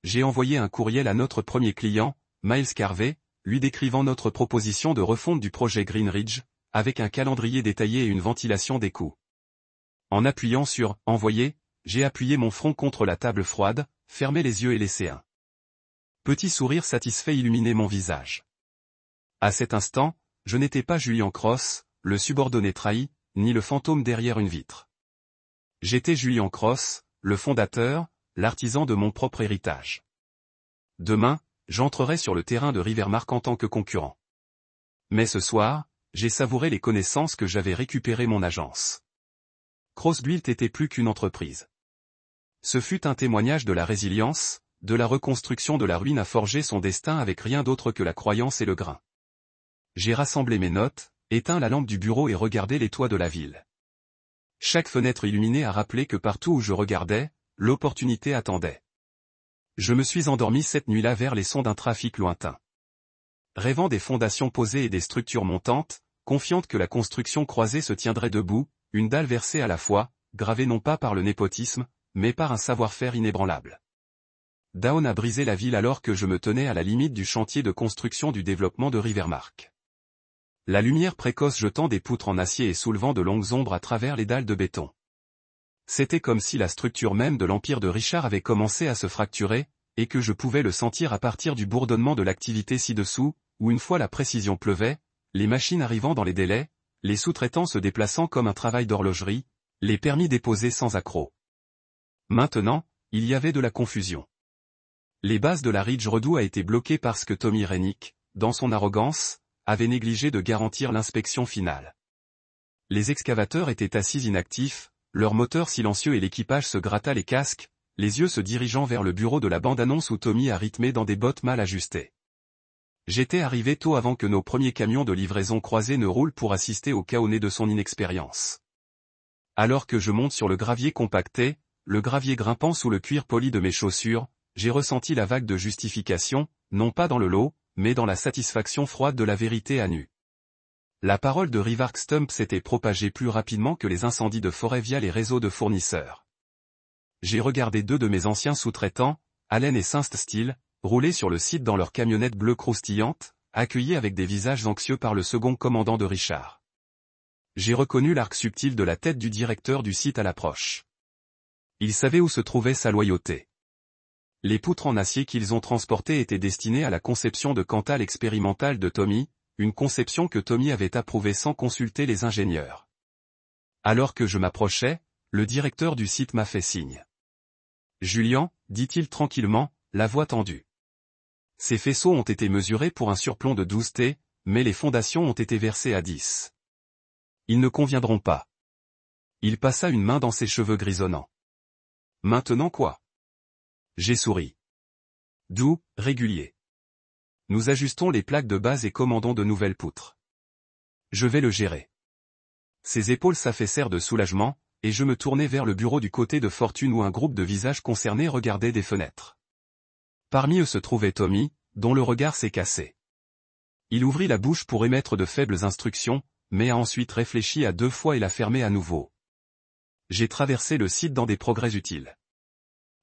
J'ai envoyé un courriel à notre premier client, Miles Carvey, lui décrivant notre proposition de refonte du projet Greenridge, avec un calendrier détaillé et une ventilation des coûts. En appuyant sur « Envoyer », j'ai appuyé mon front contre la table froide, fermé les yeux et laissé un petit sourire satisfait illuminer mon visage. À cet instant, je n'étais pas Julian Cross, le subordonné trahi, ni le fantôme derrière une vitre. J'étais Julian Cross, le fondateur, l'artisan de mon propre héritage. Demain, j'entrerai sur le terrain de Rivermark en tant que concurrent. Mais ce soir, j'ai savouré les connaissances que j'avais récupérées mon agence. Crossbuilt était plus qu'une entreprise. Ce fut un témoignage de la résilience, de la reconstruction de la ruine à forger son destin avec rien d'autre que la croyance et le grain. J'ai rassemblé mes notes, éteint la lampe du bureau et regardé les toits de la ville. Chaque fenêtre illuminée a rappelé que partout où je regardais, l'opportunité attendait. Je me suis endormi cette nuit-là vers les sons d'un trafic lointain. Rêvant des fondations posées et des structures montantes, confiante que la construction croisée se tiendrait debout, une dalle versée à la fois, gravée non pas par le népotisme, mais par un savoir-faire inébranlable. Dawn a brisé la ville alors que je me tenais à la limite du chantier de construction du développement de Rivermark. La lumière précoce jetant des poutres en acier et soulevant de longues ombres à travers les dalles de béton. C'était comme si la structure même de l'empire de Richard avait commencé à se fracturer, et que je pouvais le sentir à partir du bourdonnement de l'activité ci-dessous, où une fois la précision pleuvait, les machines arrivant dans les délais, les sous-traitants se déplaçant comme un travail d'horlogerie, les permis déposés sans accroc. Maintenant, il y avait de la confusion. Les bases de la Ridge Redout a été bloquées parce que Tommy Rennick, dans son arrogance, avait négligé de garantir l'inspection finale. Les excavateurs étaient assis inactifs, leur moteur silencieux et l'équipage se gratta les casques, les yeux se dirigeant vers le bureau de la bande-annonce où Tommy a rythmé dans des bottes mal ajustées. J'étais arrivé tôt avant que nos premiers camions de livraison croisés ne roulent pour assister au chaos né de son inexpérience. Alors que je monte sur le gravier compacté, le gravier grimpant sous le cuir poli de mes chaussures, j'ai ressenti la vague de justification, non pas dans le lot, mais dans la satisfaction froide de la vérité à nu. La parole de Rivark Stump s'était propagée plus rapidement que les incendies de forêt via les réseaux de fournisseurs. J'ai regardé 2 de mes anciens sous-traitants, Allen et Saint Steel, rouler sur le site dans leur camionnette bleue croustillante, accueillis avec des visages anxieux par le second commandant de Richard. J'ai reconnu l'arc subtil de la tête du directeur du site à l'approche. Ils savaient où se trouvait sa loyauté. Les poutres en acier qu'ils ont transportées étaient destinées à la conception de Cantal expérimental de Tommy, une conception que Tommy avait approuvée sans consulter les ingénieurs. Alors que je m'approchais, le directeur du site m'a fait signe. « Julian, dit-il tranquillement, la voix tendue. Ces faisceaux ont été mesurés pour un surplomb de 12 T, mais les fondations ont été versées à 10. Ils ne conviendront pas. » Il passa une main dans ses cheveux grisonnants. « Maintenant quoi ?» J'ai souri. « Doux, régulier. Nous ajustons les plaques de base et commandons de nouvelles poutres. Je vais le gérer. » Ses épaules s'affaissèrent de soulagement, et je me tournai vers le bureau du côté de Fortune où un groupe de visages concernés regardait des fenêtres. Parmi eux se trouvait Tommy, dont le regard s'est cassé. Il ouvrit la bouche pour émettre de faibles instructions, mais a ensuite réfléchi à 2 fois et l'a fermé à nouveau. J'ai traversé le site dans des progrès utiles.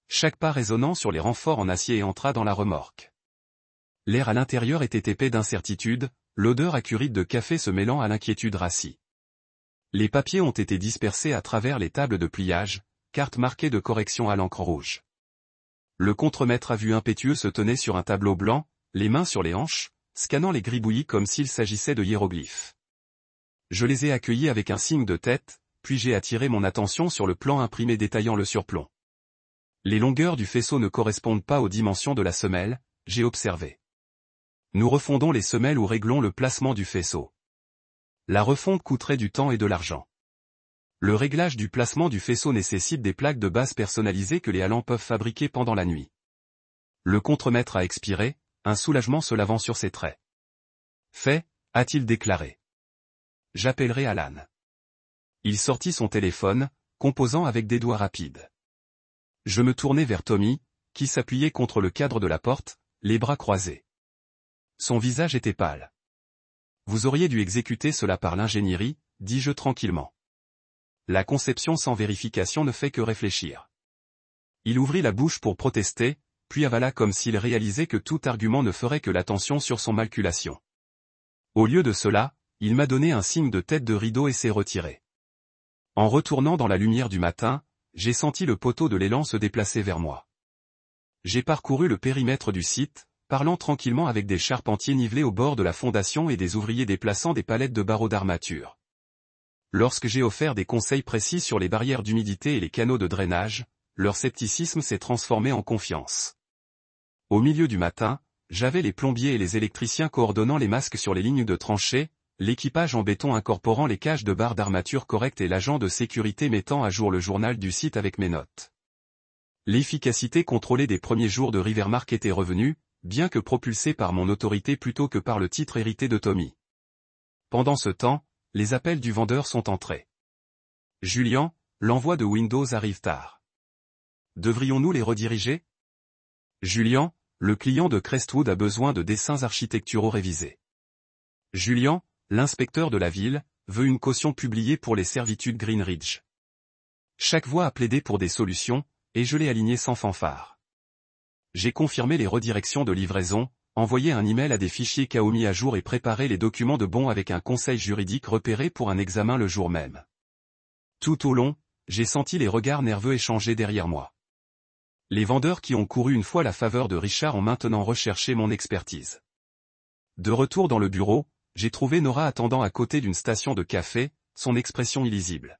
Chaque pas résonnant sur les renforts en acier entra dans la remorque. L'air à l'intérieur était épais d'incertitude, l'odeur acurite de café se mêlant à l'inquiétude rassie. Les papiers ont été dispersés à travers les tables de pliage, cartes marquées de correction à l'encre rouge. Le contremaître à vue impétueux se tenait sur un tableau blanc, les mains sur les hanches, scannant les gribouillis comme s'il s'agissait de hiéroglyphes. Je les ai accueillis avec un signe de tête, puis j'ai attiré mon attention sur le plan imprimé détaillant le surplomb. Les longueurs du faisceau ne correspondent pas aux dimensions de la semelle, j'ai observé. Nous refondons les semelles ou réglons le placement du faisceau. La refonte coûterait du temps et de l'argent. Le réglage du placement du faisceau nécessite des plaques de base personnalisées que les halans peuvent fabriquer pendant la nuit. Le contremaître a expiré, un soulagement se lavant sur ses traits. Fait, a-t-il déclaré. J'appellerai Alan. Il sortit son téléphone, composant avec des doigts rapides. Je me tournai vers Tommy, qui s'appuyait contre le cadre de la porte, les bras croisés. Son visage était pâle. Vous auriez dû exécuter cela par l'ingénierie, dis-je tranquillement. La conception sans vérification ne fait que réfléchir. Il ouvrit la bouche pour protester, puis avala comme s'il réalisait que tout argument ne ferait que l'attention sur son malculation. Au lieu de cela, il m'a donné un signe de tête de rideau et s'est retiré. En retournant dans la lumière du matin, j'ai senti le poteau de l'élan se déplacer vers moi. J'ai parcouru le périmètre du site, parlant tranquillement avec des charpentiers nivelés au bord de la fondation et des ouvriers déplaçant des palettes de barreaux d'armature. Lorsque j'ai offert des conseils précis sur les barrières d'humidité et les canaux de drainage, leur scepticisme s'est transformé en confiance. Au milieu du matin, j'avais les plombiers et les électriciens coordonnant les masques sur les lignes de tranchées, l'équipage en béton incorporant les cages de barres d'armature correctes et l'agent de sécurité mettant à jour le journal du site avec mes notes. L'efficacité contrôlée des premiers jours de Rivermark était revenue, bien que propulsée par mon autorité plutôt que par le titre hérité de Tommy. Pendant ce temps, les appels du vendeur sont entrés. Julian, l'envoi de Windows arrive tard. Devrions-nous les rediriger? Julian, le client de Crestwood a besoin de dessins architecturaux révisés. Julian, l'inspecteur de la ville, veut une caution publiée pour les servitudes Greenridge. Chaque voix a plaidé pour des solutions, et je l'ai aligné sans fanfare. J'ai confirmé les redirections de livraison, envoyé un email à des fichiers KO mis à jour et préparé les documents de bon avec un conseil juridique repéré pour un examen le jour même. Tout au long, j'ai senti les regards nerveux échangés derrière moi. Les vendeurs qui ont couru une fois la faveur de Richard ont maintenant recherché mon expertise. De retour dans le bureau, j'ai trouvé Nora attendant à côté d'une station de café, son expression illisible.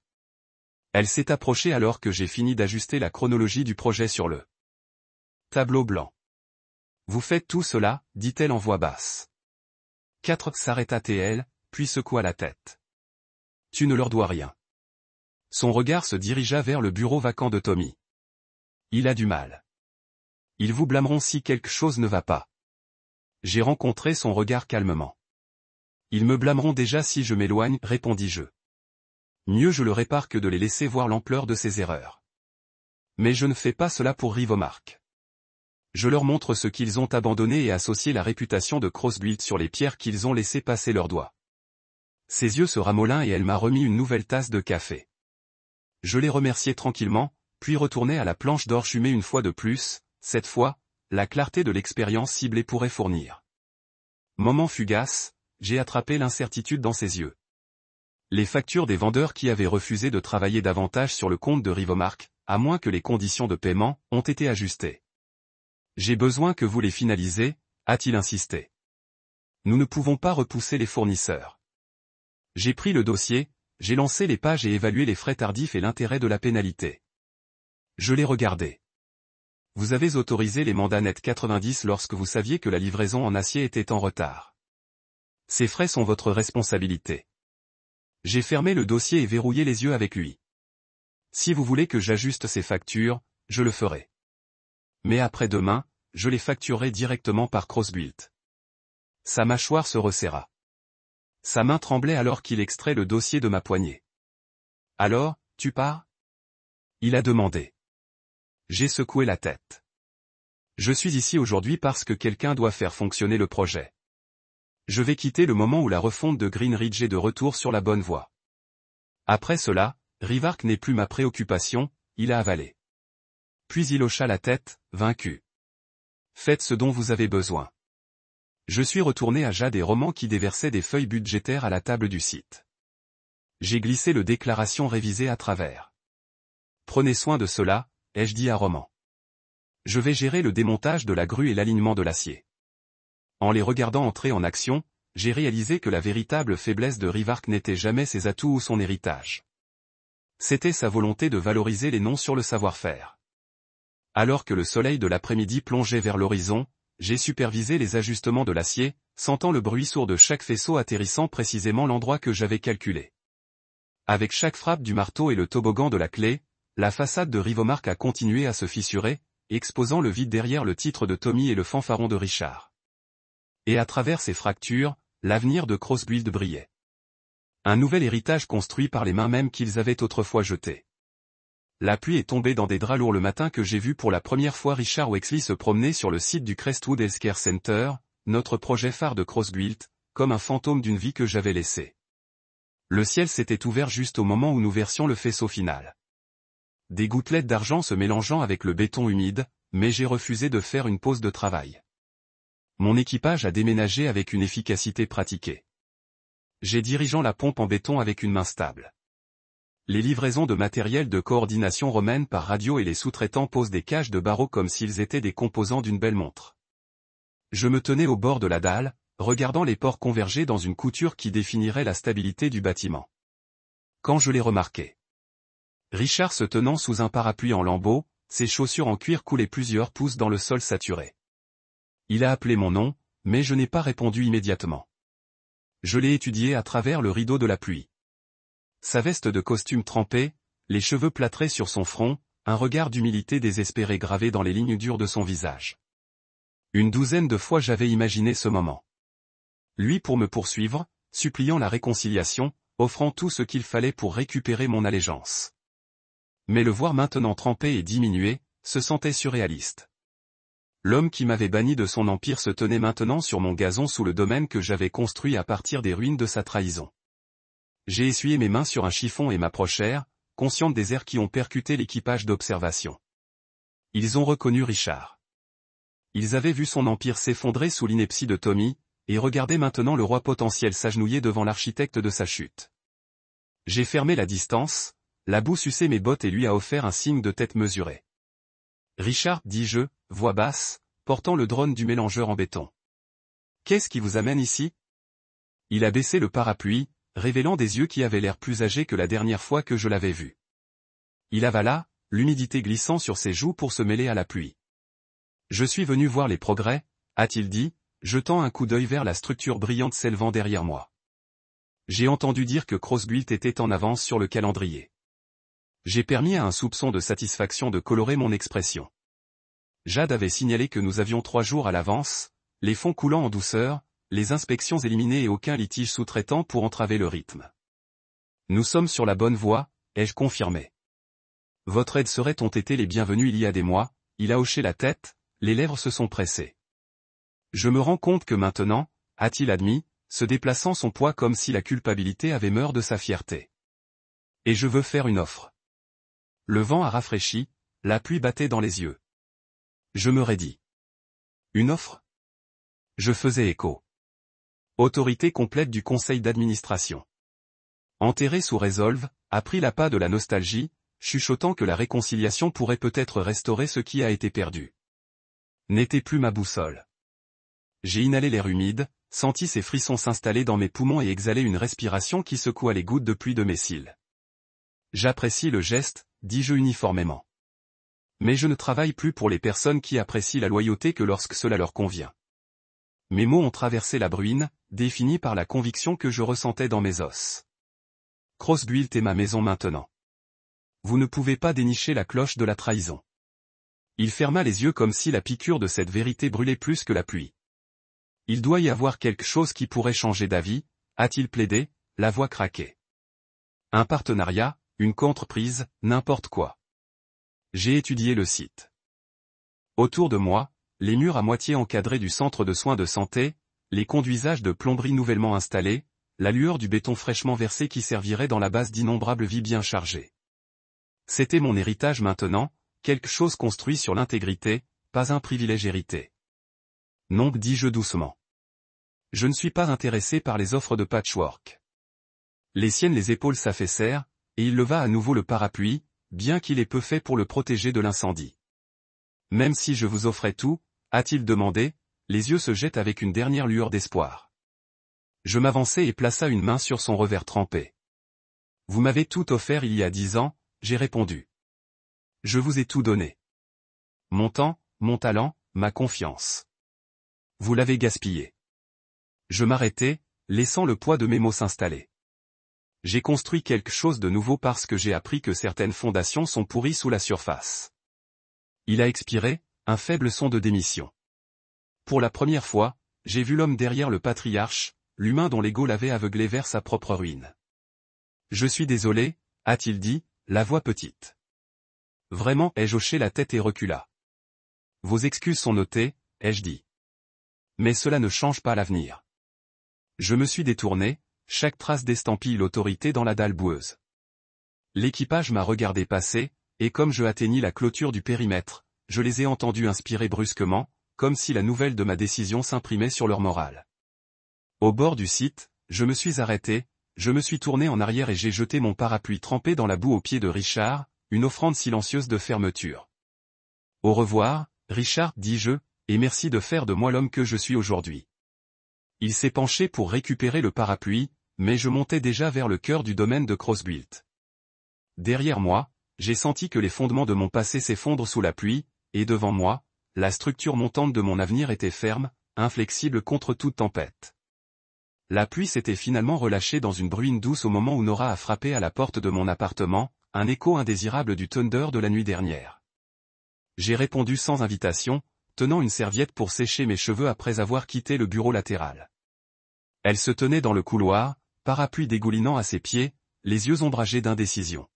Elle s'est approchée alors que j'ai fini d'ajuster la chronologie du projet sur le tableau blanc. Vous faites tout cela, dit-elle en voix basse. 4 s'arrêta-t-elle, puis secoua la tête. Tu ne leur dois rien. Son regard se dirigea vers le bureau vacant de Tommy. Il a du mal. Ils vous blâmeront si quelque chose ne va pas. J'ai rencontré son regard calmement. Ils me blâmeront déjà si je m'éloigne, répondis-je. Mieux je le répare que de les laisser voir l'ampleur de ses erreurs. Mais je ne fais pas cela pour Rivermark. Je leur montre ce qu'ils ont abandonné et associé la réputation de Crossbuild sur les pierres qu'ils ont laissé passer leurs doigts. Ses yeux se ramollèrent et elle m'a remis une nouvelle tasse de café. Je les remerciai tranquillement, puis retournai à la planche d'or fumée une fois de plus, cette fois, la clarté de l'expérience ciblée pourrait fournir. Moment fugace, j'ai attrapé l'incertitude dans ses yeux. Les factures des vendeurs qui avaient refusé de travailler davantage sur le compte de Rivermark, à moins que les conditions de paiement ont été ajustées. J'ai besoin que vous les finalisez, a-t-il insisté. Nous ne pouvons pas repousser les fournisseurs. J'ai pris le dossier, j'ai lancé les pages et évalué les frais tardifs et l'intérêt de la pénalité. Je l'ai regardé. Vous avez autorisé les mandats nets 90 lorsque vous saviez que la livraison en acier était en retard. Ces frais sont votre responsabilité. J'ai fermé le dossier et verrouillé les yeux avec lui. Si vous voulez que j'ajuste ces factures, je le ferai. Mais après-demain, je les facturerai directement par Crossbuilt. Sa mâchoire se resserra. Sa main tremblait alors qu'il extrait le dossier de ma poignée. Alors, tu pars? Il a demandé. J'ai secoué la tête. Je suis ici aujourd'hui parce que quelqu'un doit faire fonctionner le projet. Je vais quitter le moment où la refonte de Greenridge est de retour sur la bonne voie. Après cela, Rivark n'est plus ma préoccupation, il a avalé. Puis il hocha la tête, vaincu. Faites ce dont vous avez besoin. Je suis retourné à Jade et Roman qui déversaient des feuilles budgétaires à la table du site. J'ai glissé le déclaration révisé à travers. Prenez soin de cela, ai-je dit à Roman. Je vais gérer le démontage de la grue et l'alignement de l'acier. En les regardant entrer en action, j'ai réalisé que la véritable faiblesse de Rivark n'était jamais ses atouts ou son héritage. C'était sa volonté de valoriser les noms sur le savoir-faire. Alors que le soleil de l'après-midi plongeait vers l'horizon, j'ai supervisé les ajustements de l'acier, sentant le bruit sourd de chaque faisceau atterrissant précisément l'endroit que j'avais calculé. Avec chaque frappe du marteau et le toboggan de la clé, la façade de Rivomark a continué à se fissurer, exposant le vide derrière le titre de Tommy et le fanfaron de Richard. Et à travers ces fractures, l'avenir de Crossbuilt brillait. Un nouvel héritage construit par les mains mêmes qu'ils avaient autrefois jetées. La pluie est tombée dans des draps lourds le matin que j'ai vu pour la première fois Richard Wexley se promener sur le site du Crestwood Healthcare Center, notre projet phare de Crossbuilt, comme un fantôme d'une vie que j'avais laissée. Le ciel s'était ouvert juste au moment où nous versions le faisceau final. Des gouttelettes d'argent se mélangeant avec le béton humide, mais j'ai refusé de faire une pause de travail. Mon équipage a déménagé avec une efficacité pratiquée. J'ai dirigeant la pompe en béton avec une main stable. Les livraisons de matériel de coordination romaine par radio et les sous-traitants posent des cages de barreaux comme s'ils étaient des composants d'une belle montre. Je me tenais au bord de la dalle, regardant les pores converger dans une couture qui définirait la stabilité du bâtiment. Quand je l'ai remarqué. Richard se tenant sous un parapluie en lambeaux, ses chaussures en cuir coulaient plusieurs pouces dans le sol saturé. Il a appelé mon nom, mais je n'ai pas répondu immédiatement. Je l'ai étudié à travers le rideau de la pluie. Sa veste de costume trempée, les cheveux plâtrés sur son front, un regard d'humilité désespéré gravé dans les lignes dures de son visage. Une douzaine de fois j'avais imaginé ce moment. Lui pour me poursuivre, suppliant la réconciliation, offrant tout ce qu'il fallait pour récupérer mon allégeance. Mais le voir maintenant trempé et diminué, se sentait surréaliste. L'homme qui m'avait banni de son empire se tenait maintenant sur mon gazon sous le domaine que j'avais construit à partir des ruines de sa trahison. J'ai essuyé mes mains sur un chiffon et m'approchèrent, consciente des airs qui ont percuté l'équipage d'observation. Ils ont reconnu Richard. Ils avaient vu son empire s'effondrer sous l'ineptie de Tommy, et regardaient maintenant le roi potentiel s'agenouiller devant l'architecte de sa chute. J'ai fermé la distance, la boue suçait mes bottes et lui a offert un signe de tête mesurée. Richard, dis-je, voix basse, portant le drone du mélangeur en béton. Qu'est-ce qui vous amène ici? Il a baissé le parapluie, révélant des yeux qui avaient l'air plus âgés que la dernière fois que je l'avais vu. Il avala, l'humidité glissant sur ses joues pour se mêler à la pluie. Je suis venu voir les progrès, a-t-il dit, jetant un coup d'œil vers la structure brillante s'élevant derrière moi. J'ai entendu dire que Crossbuilt était en avance sur le calendrier. J'ai permis à un soupçon de satisfaction de colorer mon expression. Jade avait signalé que nous avions 3 jours à l'avance, les fonds coulant en douceur, les inspections éliminées et aucun litige sous-traitant pour entraver le rythme. Nous sommes sur la bonne voie, ai-je confirmé. Votre aide serait ont été les bienvenus il y a des mois, il a hoché la tête, les lèvres se sont pressées. Je me rends compte que maintenant, a-t-il admis, se déplaçant son poids comme si la culpabilité avait meurt de sa fierté. Et je veux faire une offre. Le vent a rafraîchi, la pluie battait dans les yeux. Je me raidis. Une offre? Je faisais écho. Autorité complète du conseil d'administration. Enterré sous Resolve, a pris l'appât de la nostalgie, chuchotant que la réconciliation pourrait peut-être restaurer ce qui a été perdu. N'était plus ma boussole. J'ai inhalé l'air humide, senti ces frissons s'installer dans mes poumons et exhalé une respiration qui secoua les gouttes de pluie de mes cils. J'apprécie le geste, dis-je uniformément. Mais je ne travaille plus pour les personnes qui apprécient la loyauté que lorsque cela leur convient. Mes mots ont traversé la bruine, définis par la conviction que je ressentais dans mes os. Crossbuilt est ma maison maintenant. Vous ne pouvez pas dénicher la cloche de la trahison. Il ferma les yeux comme si la piqûre de cette vérité brûlait plus que la pluie. Il doit y avoir quelque chose qui pourrait changer d'avis, a-t-il plaidé, la voix craquée. Un partenariat, une contreprise, n'importe quoi. J'ai étudié le site. Autour de moi, les murs à moitié encadrés du centre de soins de santé, les conduisages de plomberie nouvellement installés, la lueur du béton fraîchement versé qui servirait dans la base d'innombrables vies bien chargées. C'était mon héritage maintenant, quelque chose construit sur l'intégrité, pas un privilège hérité. Non, dis-je doucement. Je ne suis pas intéressé par les offres de patchwork. Les siennes les épaules s'affaissèrent, et il leva à nouveau le parapluie, bien qu'il ait peu fait pour le protéger de l'incendie. Même si je vous offrais tout, a-t-il demandé, les yeux se jettent avec une dernière lueur d'espoir. Je m'avançai et plaça une main sur son revers trempé. Vous m'avez tout offert il y a 10 ans, j'ai répondu. Je vous ai tout donné. Mon temps, mon talent, ma confiance. Vous l'avez gaspillé. Je m'arrêtai, laissant le poids de mes mots s'installer. J'ai construit quelque chose de nouveau parce que j'ai appris que certaines fondations sont pourries sous la surface. Il a expiré, un faible son de démission. Pour la première fois, j'ai vu l'homme derrière le patriarche, l'humain dont l'ego l'avait aveuglé vers sa propre ruine. Je suis désolé, a-t-il dit, la voix petite. Vraiment, ai-je hoché la tête et recula. Vos excuses sont notées, ai-je dit. Mais cela ne change pas l'avenir. Je me suis détourné, chaque trace d'estampille l'autorité dans la dalle boueuse. L'équipage m'a regardé passer, et comme je atteignis la clôture du périmètre, je les ai entendus inspirer brusquement, comme si la nouvelle de ma décision s'imprimait sur leur morale. Au bord du site, je me suis arrêté, je me suis tourné en arrière et j'ai jeté mon parapluie trempé dans la boue aux pieds de Richard, une offrande silencieuse de fermeture. Au revoir, Richard, dis-je, et merci de faire de moi l'homme que je suis aujourd'hui. Il s'est penché pour récupérer le parapluie, mais je montais déjà vers le cœur du domaine de Crossbuilt. Derrière moi, j'ai senti que les fondements de mon passé s'effondrent sous la pluie, et devant moi, la structure montante de mon avenir était ferme, inflexible contre toute tempête. La pluie s'était finalement relâchée dans une bruine douce au moment où Nora a frappé à la porte de mon appartement, un écho indésirable du thunder de la nuit dernière. J'ai répondu sans invitation, tenant une serviette pour sécher mes cheveux après avoir quitté le bureau latéral. Elle se tenait dans le couloir, parapluie dégoulinant à ses pieds, les yeux ombragés d'indécision.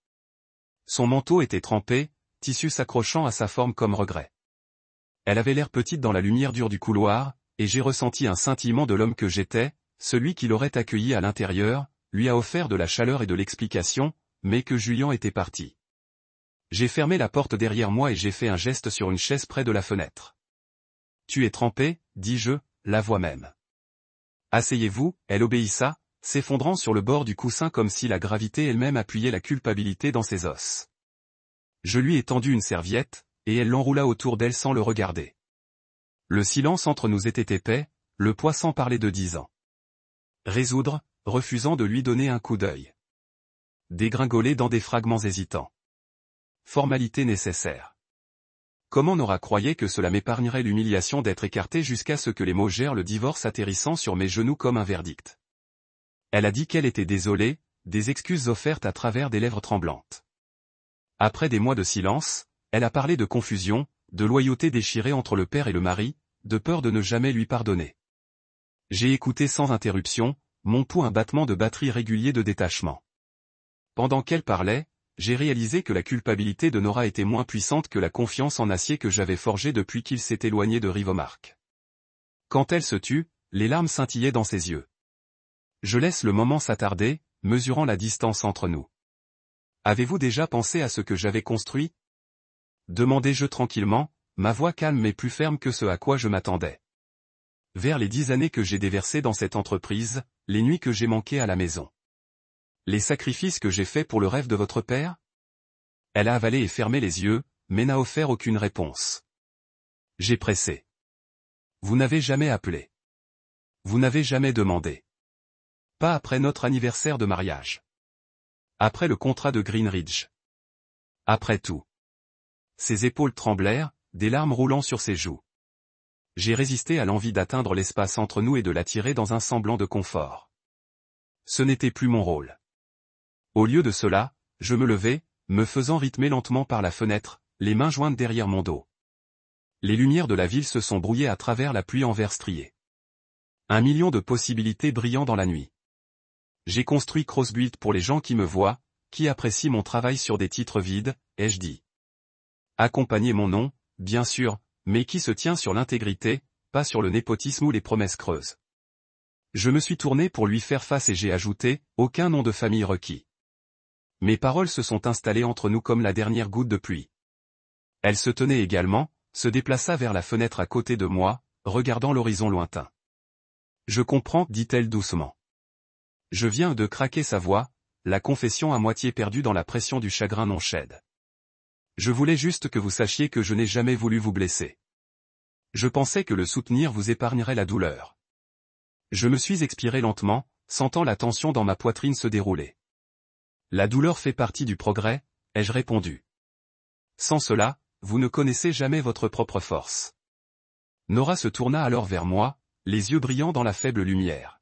Son manteau était trempé, tissu s'accrochant à sa forme comme regret. Elle avait l'air petite dans la lumière dure du couloir, et j'ai ressenti un scintillement de l'homme que j'étais, celui qui l'aurait accueilli à l'intérieur, lui a offert de la chaleur et de l'explication, mais que Julian était parti. J'ai fermé la porte derrière moi et j'ai fait un geste sur une chaise près de la fenêtre. Tu es trempé, dis-je, la voix même. Asseyez-vous, elle obéissa, s'effondrant sur le bord du coussin comme si la gravité elle-même appuyait la culpabilité dans ses os. Je lui ai tendu une serviette, et elle l'enroula autour d'elle sans le regarder. Le silence entre nous était épais, le poids sans parler de 10 ans. Résoudre, refusant de lui donner un coup d'œil. Dégringoler dans des fragments hésitants. Formalité nécessaire. Comment Nora croyait que cela m'épargnerait l'humiliation d'être écarté jusqu'à ce que les mots gèrent le divorce atterrissant sur mes genoux comme un verdict. Elle a dit qu'elle était désolée, des excuses offertes à travers des lèvres tremblantes. Après des mois de silence, elle a parlé de confusion, de loyauté déchirée entre le père et le mari, de peur de ne jamais lui pardonner. J'ai écouté sans interruption, mon pouls un battement de batterie régulier de détachement. Pendant qu'elle parlait, j'ai réalisé que la culpabilité de Nora était moins puissante que la confiance en acier que j'avais forgée depuis qu'il s'est éloigné de Rivomark. Quand elle se tut, les larmes scintillaient dans ses yeux. Je laisse le moment s'attarder, mesurant la distance entre nous. Avez-vous déjà pensé à ce que j'avais construit ? Demandai-je tranquillement, ma voix calme mais plus ferme que ce à quoi je m'attendais. Vers les 10 années que j'ai déversées dans cette entreprise, les nuits que j'ai manquées à la maison. Les sacrifices que j'ai faits pour le rêve de votre père ? Elle a avalé et fermé les yeux, mais n'a offert aucune réponse. J'ai pressé. Vous n'avez jamais appelé. Vous n'avez jamais demandé. Pas après notre anniversaire de mariage. Après le contrat de Greenridge. Après tout. Ses épaules tremblèrent, des larmes roulant sur ses joues. J'ai résisté à l'envie d'atteindre l'espace entre nous et de l'attirer dans un semblant de confort. Ce n'était plus mon rôle. Au lieu de cela, je me levai, me faisant rythmer lentement par la fenêtre, les mains jointes derrière mon dos. Les lumières de la ville se sont brouillées à travers la pluie en verre strié. 1 million de possibilités brillant dans la nuit. J'ai construit Crossbuilt pour les gens qui me voient, qui apprécient mon travail sur des titres vides, ai-je dit. Accompagner mon nom, bien sûr, mais qui se tient sur l'intégrité, pas sur le népotisme ou les promesses creuses. Je me suis tourné pour lui faire face et j'ai ajouté, aucun nom de famille requis. Mes paroles se sont installées entre nous comme la dernière goutte de pluie. Elle se tenait également, se déplaça vers la fenêtre à côté de moi, regardant l'horizon lointain. Je comprends, dit-elle doucement. Je viens de craquer sa voix, la confession à moitié perdue dans la pression du chagrin non chède. Je voulais juste que vous sachiez que je n'ai jamais voulu vous blesser. Je pensais que le soutenir vous épargnerait la douleur. Je me suis expiré lentement, sentant la tension dans ma poitrine se dérouler. La douleur fait partie du progrès, ai-je répondu. Sans cela, vous ne connaissez jamais votre propre force. Nora se tourna alors vers moi, les yeux brillants dans la faible lumière.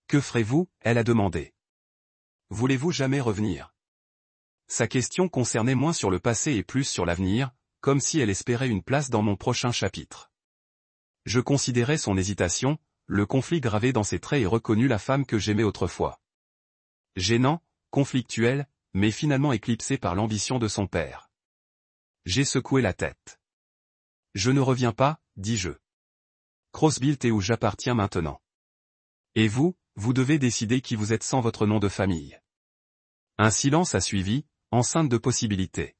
Que ferez-vous, elle a demandé. Voulez-vous jamais revenir? Sa question concernait moins sur le passé et plus sur l'avenir, comme si elle espérait une place dans mon prochain chapitre. Je considérais son hésitation, le conflit gravé dans ses traits et reconnus la femme que j'aimais autrefois. Gênant, conflictuel, mais finalement éclipsé par l'ambition de son père. J'ai secoué la tête. Je ne reviens pas, dis-je. Crossbuilt est où j'appartiens maintenant. Et vous, vous devez décider qui vous êtes sans votre nom de famille. Un silence a suivi, enceinte de possibilités.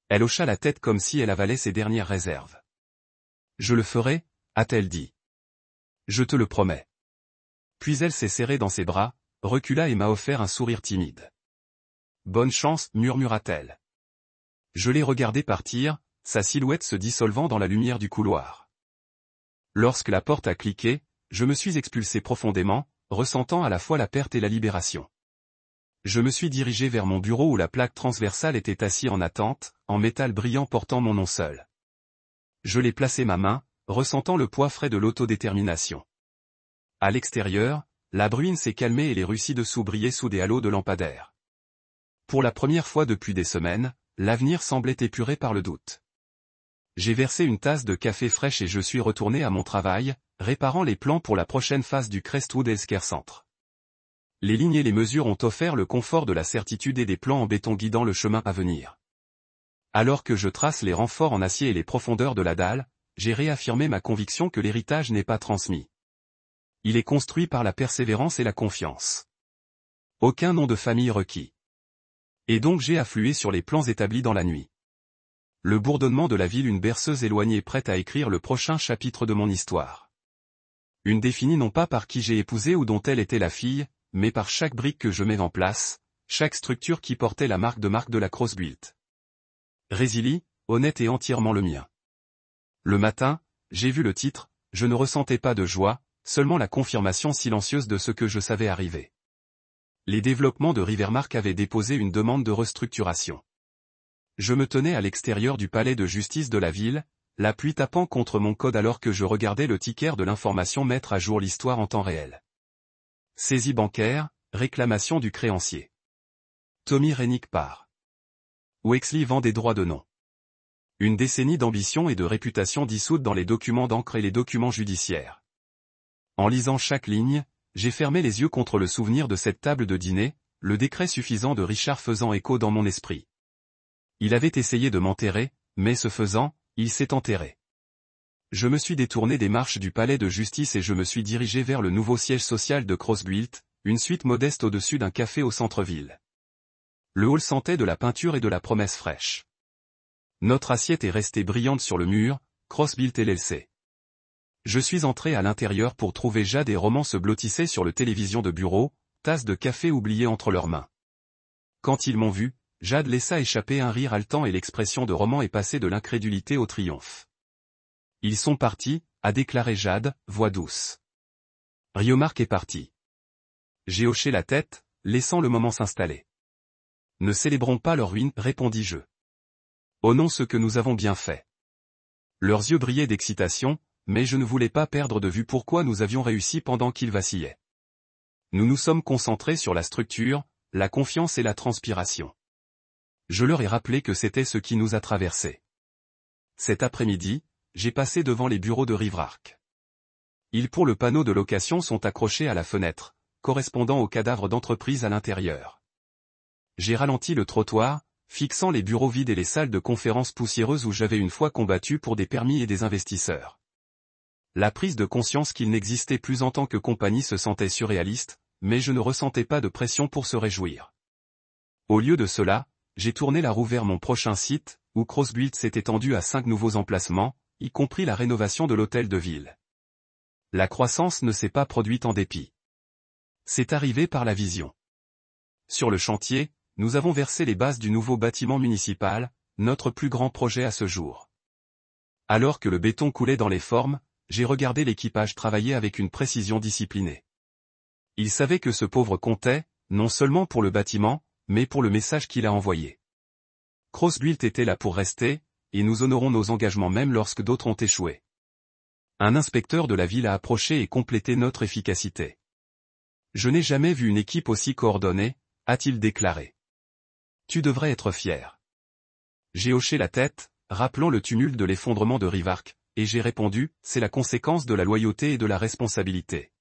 Elle hocha la tête comme si elle avalait ses dernières réserves. Je le ferai, a-t-elle dit. Je te le promets. Puis elle s'est serrée dans ses bras, recula et m'a offert un sourire timide. Bonne chance, murmura-t-elle. Je l'ai regardé partir, sa silhouette se dissolvant dans la lumière du couloir. Lorsque la porte a cliqué, je me suis expulsé profondément, ressentant à la fois la perte et la libération. Je me suis dirigé vers mon bureau où la plaque transversale était assise en attente, en métal brillant portant mon nom seul. Je l'ai placé ma main, ressentant le poids frais de l'autodétermination. À l'extérieur, la bruine s'est calmée et les rues ci-dessous brillaient sous des halos de lampadaires. Pour la première fois depuis des semaines, l'avenir semblait épuré par le doute. J'ai versé une tasse de café fraîche et je suis retourné à mon travail, réparant les plans pour la prochaine phase du Crestwood Healthcare Center. Les lignes et les mesures ont offert le confort de la certitude et des plans en béton guidant le chemin à venir. Alors que je trace les renforts en acier et les profondeurs de la dalle, j'ai réaffirmé ma conviction que l'héritage n'est pas transmis. Il est construit par la persévérance et la confiance. Aucun nom de famille requis. Et donc j'ai afflué sur les plans établis dans la nuit. Le bourdonnement de la ville, une berceuse éloignée prête à écrire le prochain chapitre de mon histoire. Une définie non pas par qui j'ai épousé ou dont elle était la fille, mais par chaque brique que je mets en place, chaque structure qui portait la marque de la Crossbuilt. Résili, honnête et entièrement le mien. Le matin, j'ai vu le titre, je ne ressentais pas de joie, seulement la confirmation silencieuse de ce que je savais arriver. Les développements de Rivermark avaient déposé une demande de restructuration. Je me tenais à l'extérieur du palais de justice de la ville, la pluie tapant contre mon code alors que je regardais le ticker de l'information mettre à jour l'histoire en temps réel. Saisie bancaire, réclamation du créancier. Tommy Rennick part. Wexley vend des droits de nom. Une décennie d'ambition et de réputation dissoute dans les documents d'encre et les documents judiciaires. En lisant chaque ligne, j'ai fermé les yeux contre le souvenir de cette table de dîner, le décret suffisant de Richard faisant écho dans mon esprit. Il avait essayé de m'enterrer, mais ce faisant, il s'est enterré. Je me suis détourné des marches du palais de justice et je me suis dirigé vers le nouveau siège social de Crossbuilt, une suite modeste au-dessus d'un café au centre-ville. Le hall sentait de la peinture et de la promesse fraîche. Notre assiette est restée brillante sur le mur, Crossbuilt LLC. Je suis entré à l'intérieur pour trouver Jade et Roman se blottissaient sur le télévision de bureau, tasse de café oubliée entre leurs mains. Quand ils m'ont vu, Jade laissa échapper un rire haletant et l'expression de Roman est passée de l'incrédulité au triomphe. Ils sont partis, a déclaré Jade, voix douce. Riomark est parti. J'ai hoché la tête, laissant le moment s'installer. Ne célébrons pas leur ruine, répondis-je. Oh non, ce que nous avons bien fait. Leurs yeux brillaient d'excitation, mais je ne voulais pas perdre de vue pourquoi nous avions réussi pendant qu'ils vacillaient. Nous nous sommes concentrés sur la structure, la confiance et la transpiration. Je leur ai rappelé que c'était ce qui nous a traversés. Cet après-midi, j'ai passé devant les bureaux de Rivmark. Ils pour le panneau de location sont accrochés à la fenêtre, correspondant au cadavre d'entreprise à l'intérieur. J'ai ralenti le trottoir, fixant les bureaux vides et les salles de conférences poussiéreuses où j'avais une fois combattu pour des permis et des investisseurs. La prise de conscience qu'il n'existait plus en tant que compagnie se sentait surréaliste, mais je ne ressentais pas de pression pour se réjouir. Au lieu de cela, j'ai tourné la roue vers mon prochain site, où Crossbuild s'est étendu à 5 nouveaux emplacements, y compris la rénovation de l'hôtel de ville. La croissance ne s'est pas produite en dépit. C'est arrivé par la vision. Sur le chantier, nous avons versé les bases du nouveau bâtiment municipal, notre plus grand projet à ce jour. Alors que le béton coulait dans les formes, j'ai regardé l'équipage travailler avec une précision disciplinée. Il savait que ce pauvre comptait, non seulement pour le bâtiment, mais pour le message qu'il a envoyé. Crossbuild était là pour rester, et nous honorons nos engagements même lorsque d'autres ont échoué. Un inspecteur de la ville a approché et complété notre efficacité. Je n'ai jamais vu une équipe aussi coordonnée, a-t-il déclaré. Tu devrais être fier. J'ai hoché la tête, rappelant le tumulte de l'effondrement de Rivmark, et j'ai répondu, c'est la conséquence de la loyauté et de la responsabilité.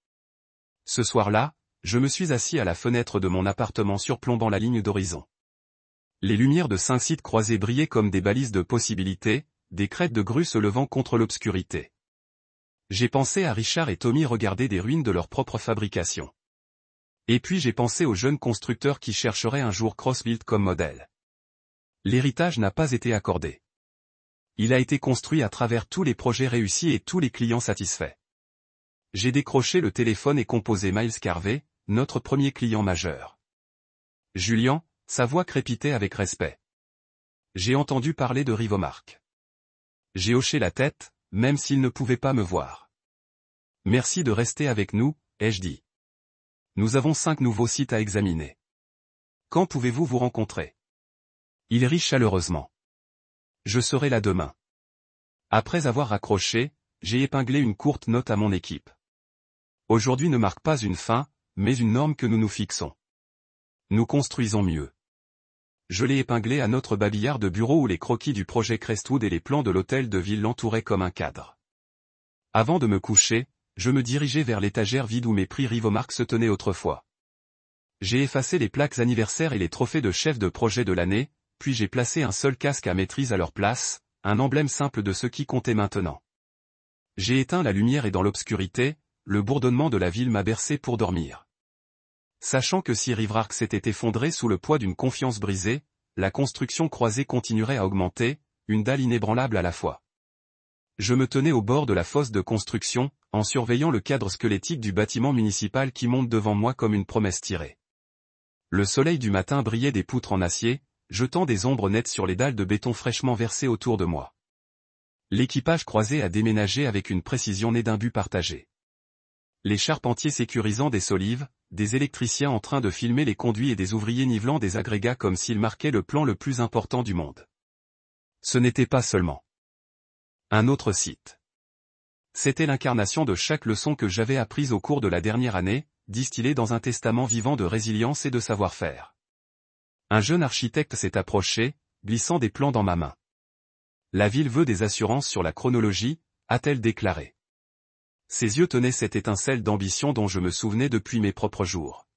Ce soir-là, je me suis assis à la fenêtre de mon appartement surplombant la ligne d'horizon. Les lumières de 5 sites croisés brillaient comme des balises de possibilités, des crêtes de grue se levant contre l'obscurité. J'ai pensé à Richard et Tommy regarder des ruines de leur propre fabrication. Et puis j'ai pensé aux jeunes constructeurs qui chercheraient un jour Crossbuild comme modèle. L'héritage n'a pas été accordé. Il a été construit à travers tous les projets réussis et tous les clients satisfaits. J'ai décroché le téléphone et composé Miles Carvey, notre premier client majeur. Julian, sa voix crépitait avec respect. J'ai entendu parler de Rivmark. J'ai hoché la tête, même s'il ne pouvait pas me voir. Merci de rester avec nous, ai-je dit. Nous avons 5 nouveaux sites à examiner. Quand pouvez-vous vous rencontrer? Il rit chaleureusement. Je serai là demain. Après avoir raccroché, j'ai épinglé une courte note à mon équipe. Aujourd'hui ne marque pas une fin, mais une norme que nous nous fixons. Nous construisons mieux. Je l'ai épinglé à notre babillard de bureau où les croquis du projet Crestwood et les plans de l'hôtel de ville l'entouraient comme un cadre. Avant de me coucher, je me dirigeais vers l'étagère vide où mes prix Rivmark se tenaient autrefois. J'ai effacé les plaques anniversaires et les trophées de chef de projet de l'année, puis j'ai placé un seul casque à maîtrise à leur place, un emblème simple de ce qui comptait maintenant. J'ai éteint la lumière et dans l'obscurité, le bourdonnement de la ville m'a bercé pour dormir. Sachant que si Rivmark s'était effondré sous le poids d'une confiance brisée, la construction croisée continuerait à augmenter, une dalle inébranlable à la fois. Je me tenais au bord de la fosse de construction, en surveillant le cadre squelettique du bâtiment municipal qui monte devant moi comme une promesse tirée. Le soleil du matin brillait des poutres en acier, jetant des ombres nettes sur les dalles de béton fraîchement versées autour de moi. L'équipage croisé a déménagé avec une précision née d'un but partagé. Les charpentiers sécurisant des solives, des électriciens en train de filmer les conduits et des ouvriers nivelant des agrégats comme s'ils marquaient le plan le plus important du monde. Ce n'était pas seulement un autre site. C'était l'incarnation de chaque leçon que j'avais apprise au cours de la dernière année, distillée dans un testament vivant de résilience et de savoir-faire. Un jeune architecte s'est approché, glissant des plans dans ma main. La ville veut des assurances sur la chronologie, a-t-elle déclaré. Ses yeux tenaient cette étincelle d'ambition dont je me souvenais depuis mes propres jours.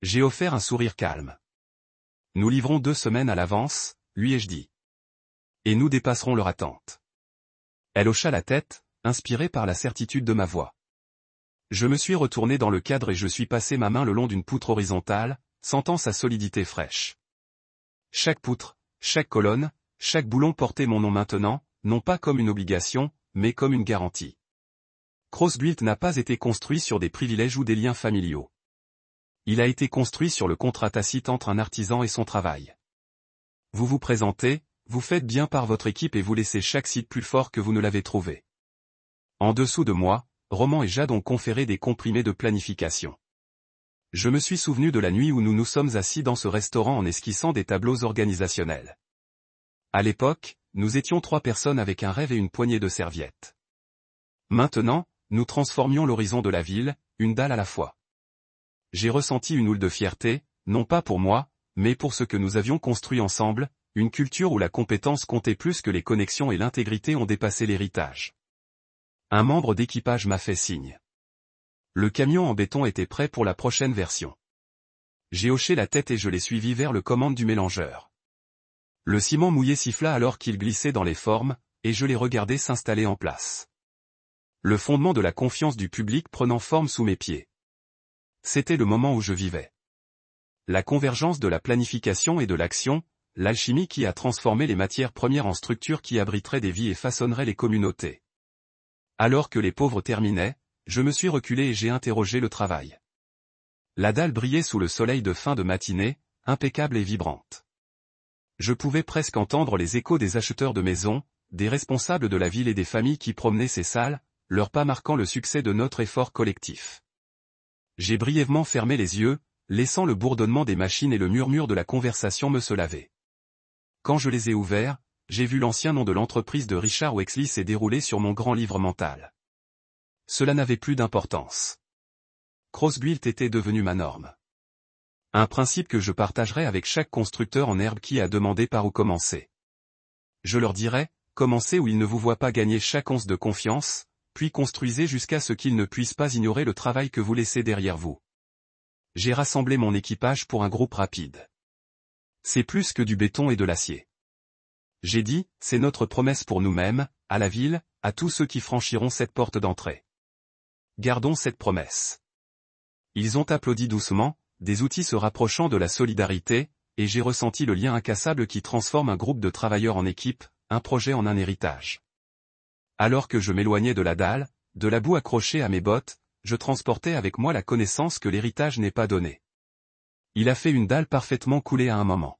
J'ai offert un sourire calme. Nous livrons 2 semaines à l'avance, lui ai-je dit. Et nous dépasserons leur attente. Elle hocha la tête, inspirée par la certitude de ma voix. Je me suis retourné dans le cadre et je suis passé ma main le long d'une poutre horizontale, sentant sa solidité fraîche. Chaque poutre, chaque colonne, chaque boulon portait mon nom maintenant, non pas comme une obligation, mais comme une garantie. Crossbuild n'a pas été construit sur des privilèges ou des liens familiaux. Il a été construit sur le contrat tacite entre un artisan et son travail. Vous vous présentez, vous faites bien par votre équipe et vous laissez chaque site plus fort que vous ne l'avez trouvé. En dessous de moi, Roman et Jade ont conféré des comprimés de planification. Je me suis souvenu de la nuit où nous nous sommes assis dans ce restaurant en esquissant des tableaux organisationnels. À l'époque, nous étions 3 personnes avec un rêve et une poignée de serviettes. Maintenant, nous transformions l'horizon de la ville, une dalle à la fois. J'ai ressenti une houle de fierté, non pas pour moi, mais pour ce que nous avions construit ensemble, une culture où la compétence comptait plus que les connexions et l'intégrité ont dépassé l'héritage. Un membre d'équipage m'a fait signe. Le camion en béton était prêt pour la prochaine version. J'ai hoché la tête et je l'ai suivi vers le commande du mélangeur. Le ciment mouillé siffla alors qu'il glissait dans les formes, et je l'ai regardé s'installer en place. Le fondement de la confiance du public prenant forme sous mes pieds. C'était le moment où je vivais. La convergence de la planification et de l'action, l'alchimie qui a transformé les matières premières en structures qui abriteraient des vies et façonneraient les communautés. Alors que les pauvres terminaient, je me suis reculé et j'ai interrogé le travail. La dalle brillait sous le soleil de fin de matinée, impeccable et vibrante. Je pouvais presque entendre les échos des acheteurs de maisons, des responsables de la ville et des familles qui promenaient ces salles, leurs pas marquant le succès de notre effort collectif. J'ai brièvement fermé les yeux, laissant le bourdonnement des machines et le murmure de la conversation me se laver. Quand je les ai ouverts, j'ai vu l'ancien nom de l'entreprise de Richard Wexley s'est déroulé sur mon grand livre mental. Cela n'avait plus d'importance. Crossbuilt était devenu ma norme. Un principe que je partagerai avec chaque constructeur en herbe qui a demandé par où commencer. Je leur dirai, commencez où ils ne vous voient pas gagner chaque once de confiance, puis construisez jusqu'à ce qu'ils ne puissent pas ignorer le travail que vous laissez derrière vous. J'ai rassemblé mon équipage pour un groupe rapide. C'est plus que du béton et de l'acier. J'ai dit, c'est notre promesse pour nous-mêmes, à la ville, à tous ceux qui franchiront cette porte d'entrée. Gardons cette promesse. Ils ont applaudi doucement, des outils se rapprochant de la solidarité, et j'ai ressenti le lien incassable qui transforme un groupe de travailleurs en équipe, un projet en un héritage. Alors que je m'éloignais de la dalle, de la boue accrochée à mes bottes, je transportais avec moi la connaissance que l'héritage n'est pas donné. Il a fait une dalle parfaitement coulée à un moment.